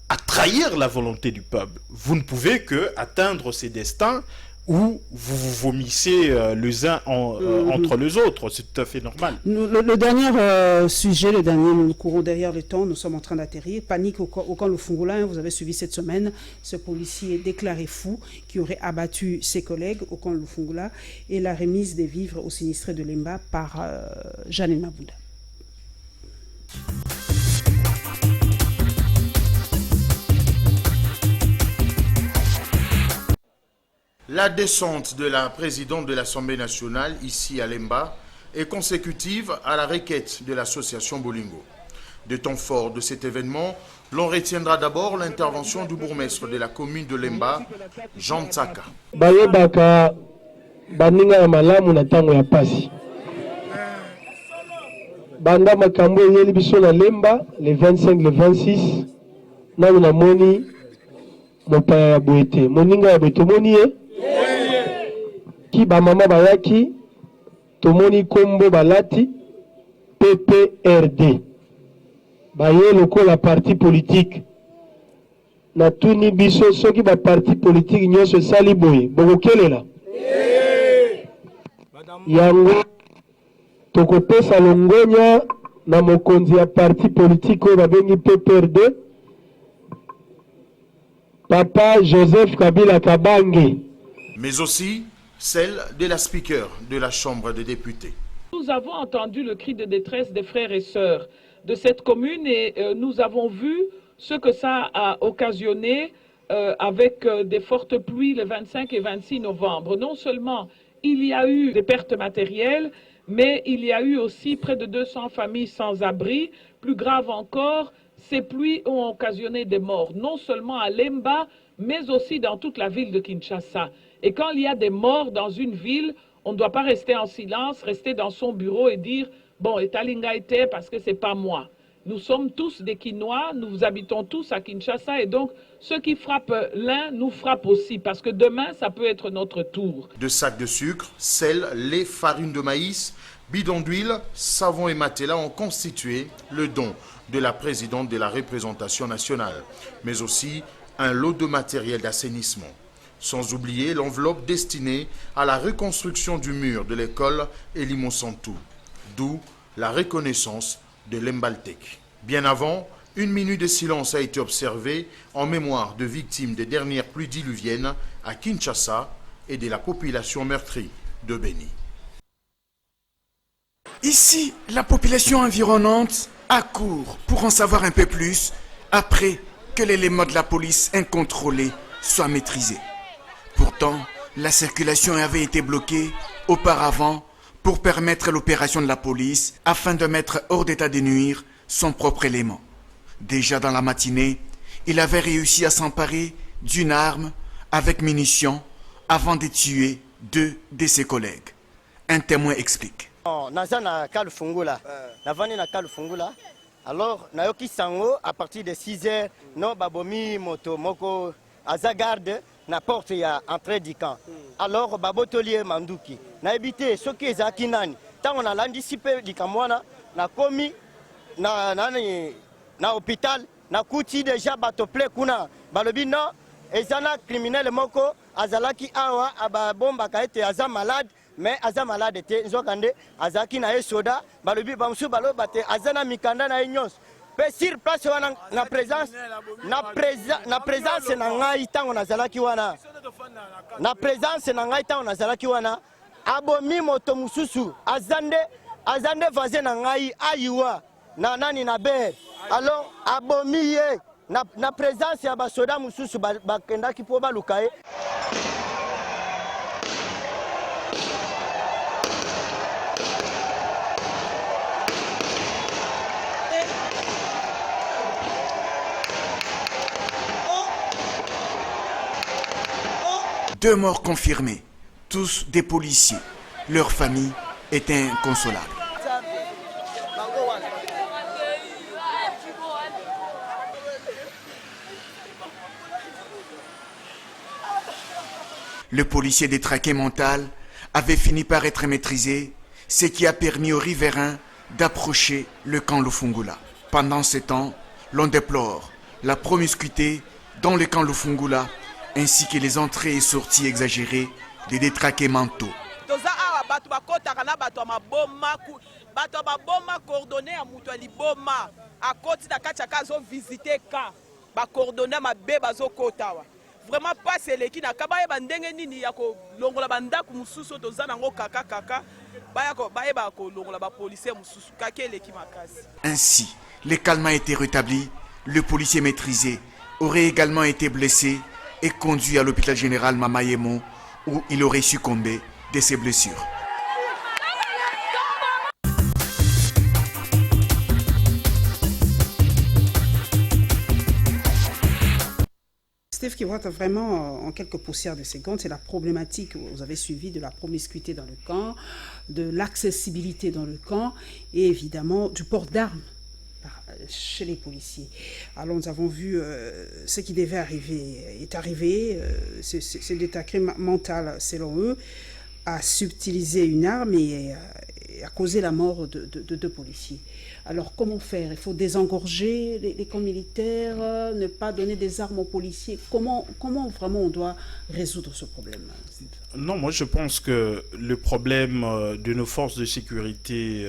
à trahir la volonté du peuple. Vous ne pouvez que atteindre ses destins où vous vous vomissez les uns entre les autres. C'est tout à fait normal. Le dernier sujet, nous courons derrière le temps, nous sommes en train d'atterrir. Panique au camp Lufungula, vous avez suivi cette semaine ce policier déclaré fou qui aurait abattu ses collègues au camp Lufungula et la remise des vivres aux sinistrés de Lemba par Jeanne Mabunda. La descente de la présidente de l'Assemblée nationale, ici à Lemba, est consécutive à la requête de l'association Bolingo. De temps fort de cet événement, l'on retiendra d'abord l'intervention du bourgmestre de la commune de Lemba, Jean Tsaka. Bayebaka baninga ya malamu na tango ya pasi. Banda makambo yeli biso na Lemba, le 25, le 26, na moni mopaya ya boete. Moninga ya boete moni ki ba mama bayaki tomoni kombo balati PPRD baye lokola parti politique na tuni biso soki ba parti politique nyonso sali boye bokokelela yango tokopesa longonya na mokonzi ya parti politique oyo babengi PPRD Papa Joseph Kabila Kabange. Mais aussi celle de la speaker de la Chambre des députés. Nous avons entendu le cri de détresse des frères et sœurs de cette commune et nous avons vu ce que ça a occasionné avec des fortes pluies le 25 et 26 novembre. Non seulement il y a eu des pertes matérielles, mais il y a eu aussi près de 200 familles sans abri. Plus grave encore, ces pluies ont occasionné des morts, non seulement à Lemba, mais aussi dans toute la ville de Kinshasa. Et quand il y a des morts dans une ville, on ne doit pas rester en silence, rester dans son bureau et dire « Bon, Etalinga était parce que ce n'est pas moi ». Nous sommes tous des Kinois, nous habitons tous à Kinshasa et donc ce qui frappe l'un nous frappe aussi parce que demain, ça peut être notre tour. De sacs de sucre, sel, lait, farine de maïs, bidons d'huile, savon et matelas ont constitué le don de la présidente de la représentation nationale, mais aussi un lot de matériel d'assainissement. Sans oublier l'enveloppe destinée à la reconstruction du mur de l'école Elimo Santou, d'où la reconnaissance de l'Embaltek. Bien avant, une minute de silence a été observée en mémoire de victimes des dernières pluies diluviennes à Kinshasa et de la population meurtrie de Beni. Ici, la population environnante accourt pour en savoir un peu plus après que l'élément de la police incontrôlé soit maîtrisé. Pourtant, la circulation avait été bloquée auparavant pour permettre l'opération de la police afin de mettre hors d'état de nuire son propre élément. Déjà dans la matinée, il avait réussi à s'emparer d'une arme avec munitions avant de tuer 2 de ses collègues. Un témoin explique. Alors, nayoki sango à partir de 6h, no babomi moto moko azagarde na porte ya entrée du camp. Alors babotolier manduki na ebité soki ezaki nani tango na landisi pe likamwana na komi na hôpital na kuti déjà bato ple kuna balobi non ezana criminel moko azalaki awa ababomba ka ete aza malade mais aza malade te nzokande azaki na soda balobi bamsu baloba te azana mikanda na nyonso pe sur place wana na présence na ngai tango nazalaki wana na présence na ngai tango nazalaki wana abomi moto mususu azande voisin na ngai ayiwa na nani na ber alors abomi ye na présence ya basoda mususu bakendaki po baluka ye. Deux morts confirmés, tous des policiers. Leur famille est inconsolable. Le policier détraqué mental avait fini par être maîtrisé, ce qui a permis aux riverains d'approcher le camp Lufungula. Pendant ce temps, l'on déplore la promiscuité dans le camp Lufungula ainsi que les entrées et sorties exagérées des détraqués mentaux. Vraiment pas seleki na kabaye bandenge nini ya ko longola bandaku mususu tozana ngo kaka kaka baye ba ko longola ba policier mususu kakeleki makasi. Ainsi, le calme a été rétabli, le policier maîtrisé aurait également été blessé et conduit à l'hôpital général Mamayemo où il aurait succombé de ses blessures. Steve qui voit vraiment en quelques poussières de secondes, c'est la problématique que vous avez suivie de la promiscuité dans le camp, de l'accessibilité dans le camp et évidemment du port d'armes chez les policiers. Alors nous avons vu ce qui devait arriver est arrivé, ce détraqué mental selon eux a subtilisé une arme et a causé la mort de 2 policiers. Alors comment faire? Il faut désengorger les camps militaires, ne pas donner des armes aux policiers. Comment vraiment on doit résoudre ce problème? Non, moi je pense que le problème de nos forces de sécurité,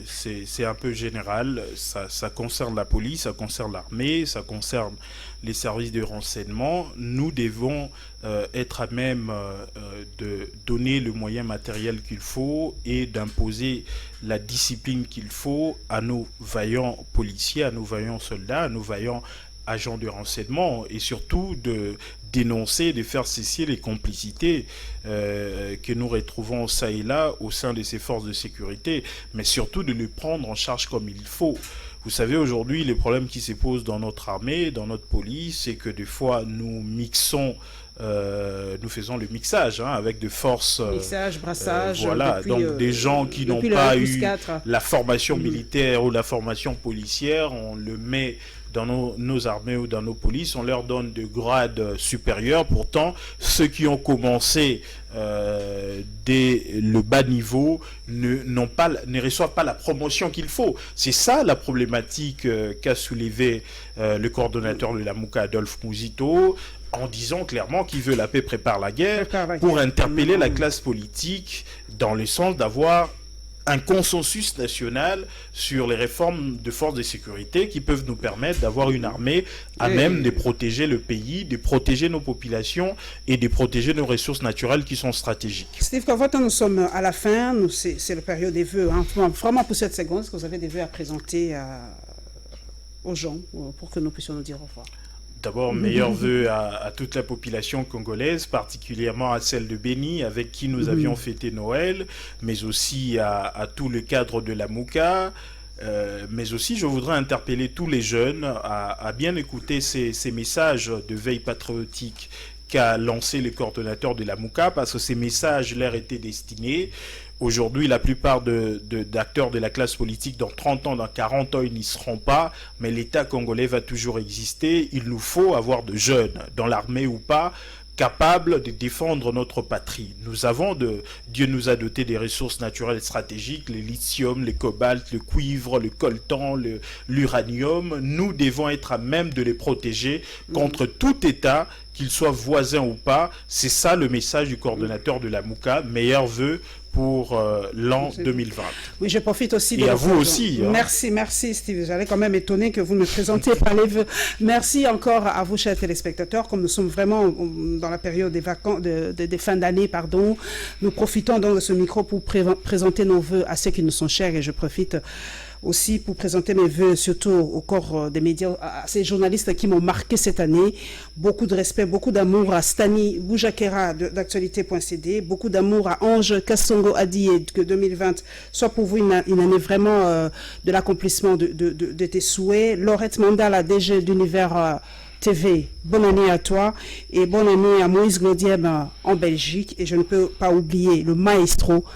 c'est un peu général. Ça concerne la police, ça concerne l'armée, ça concerne les services de renseignement. Nous devons être à même de donner le moyen matériel qu'il faut et d'imposer la discipline qu'il faut à nos vaillants policiers, à nos vaillants soldats, à nos vaillants agents de renseignement, et surtout de dénoncer, de faire cesser les complicités que nous retrouvons ça et là au sein de ces forces de sécurité, mais surtout de les prendre en charge comme il faut. Vous savez, aujourd'hui, les problèmes qui se posent dans notre armée, dans notre police, c'est que des fois, nous mixons, nous faisons le mixage avec des forces... Mixage, brassage... voilà, depuis, donc des gens qui n'ont pas eu la formation militaire ou la formation policière, on le met dans nos armées ou dans nos polices, on leur donne de grades supérieurs. Pourtant, ceux qui ont commencé dès le bas niveau ne reçoivent pas la promotion qu'il faut. C'est ça la problématique qu'a soulevé le coordonnateur de la MOUCA, Adolphe Mouzito, en disant clairement qu'il veut la paix prépare la guerre, pour interpeller la classe politique dans le sens d'avoir un consensus national sur les réformes de forces de sécurité qui peuvent nous permettre d'avoir une armée à même de protéger le pays, de protéger nos populations et de protéger nos ressources naturelles qui sont stratégiques. Steve Kavota, nous sommes à la fin, c'est la période des vœux. Vraiment pour cette seconde, est-ce que vous avez des vœux à présenter aux gens pour que nous puissions nous dire au revoir? D'abord, meilleurs vœux à toute la population congolaise, particulièrement à celle de Béni, avec qui nous avions fêté Noël, mais aussi à tout le cadre de la MOUCA. Mais aussi, je voudrais interpeller tous les jeunes à bien écouter ces messages de veille patriotique qu'a lancé le coordonnateur de la MOUCA, parce que ces messages leur étaient destinés. Aujourd'hui, la plupart d'acteurs de la classe politique, dans 30 ans, dans 40 ans, ils n'y seront pas, mais l'État congolais va toujours exister. Il nous faut avoir de jeunes, dans l'armée ou pas, capables de défendre notre patrie. Dieu nous a doté des ressources naturelles stratégiques, le lithium, le cobalt, le cuivre, le coltan, l'uranium. Nous devons être à même de les protéger contre tout État, qu'il soit voisin ou pas. C'est ça le message du coordonnateur de la MOUCA. Meilleurs vœux pour l'an 2020. Oui, je profite aussi de... Et à vous aussi. Merci Steve. J'allais quand même étonner que vous me présentiez par les vœux. Merci encore à vous, chers téléspectateurs. Comme nous sommes vraiment dans la période des vacances, des fins d'année, pardon, nous profitons donc de ce micro pour présenter nos vœux à ceux qui nous sont chers, et je profite aussi pour présenter mes vœux, surtout au corps des médias, à ces journalistes qui m'ont marqué cette année. Beaucoup de respect, beaucoup d'amour à Stani Boujakera d'actualité.cd, beaucoup d'amour à Ange Kassongo Adiye, que 2020 soit pour vous une année vraiment de l'accomplissement de tes souhaits. Laurette Mandala, DG d'Univers TV, bonne année à toi et bonne année à Moïse Glodieb en Belgique. Et je ne peux pas oublier le maestro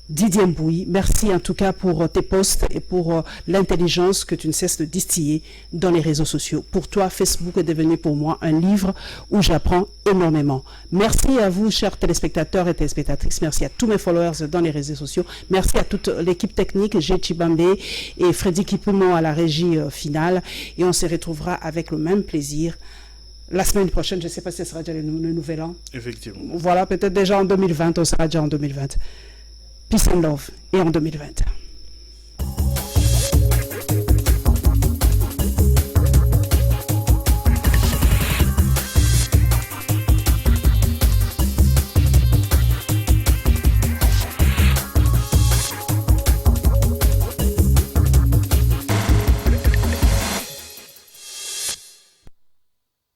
Didier Mbouy. Merci en tout cas pour tes posts et pour l'intelligence que tu ne cesses de distiller dans les réseaux sociaux. Pour toi, Facebook est devenu pour moi un livre où j'apprends énormément. Merci à vous, chers téléspectateurs et téléspectatrices. Merci à tous mes followers dans les réseaux sociaux. Merci à toute l'équipe technique, G. Chibambe et Freddy Kipoumo à la régie finale. Et on se retrouvera avec le même plaisir la semaine prochaine. Je ne sais pas si ce sera déjà le nouvel an. Effectivement. Voilà, peut-être déjà en 2020, on sera déjà en 2020. Peace and love et en 2020.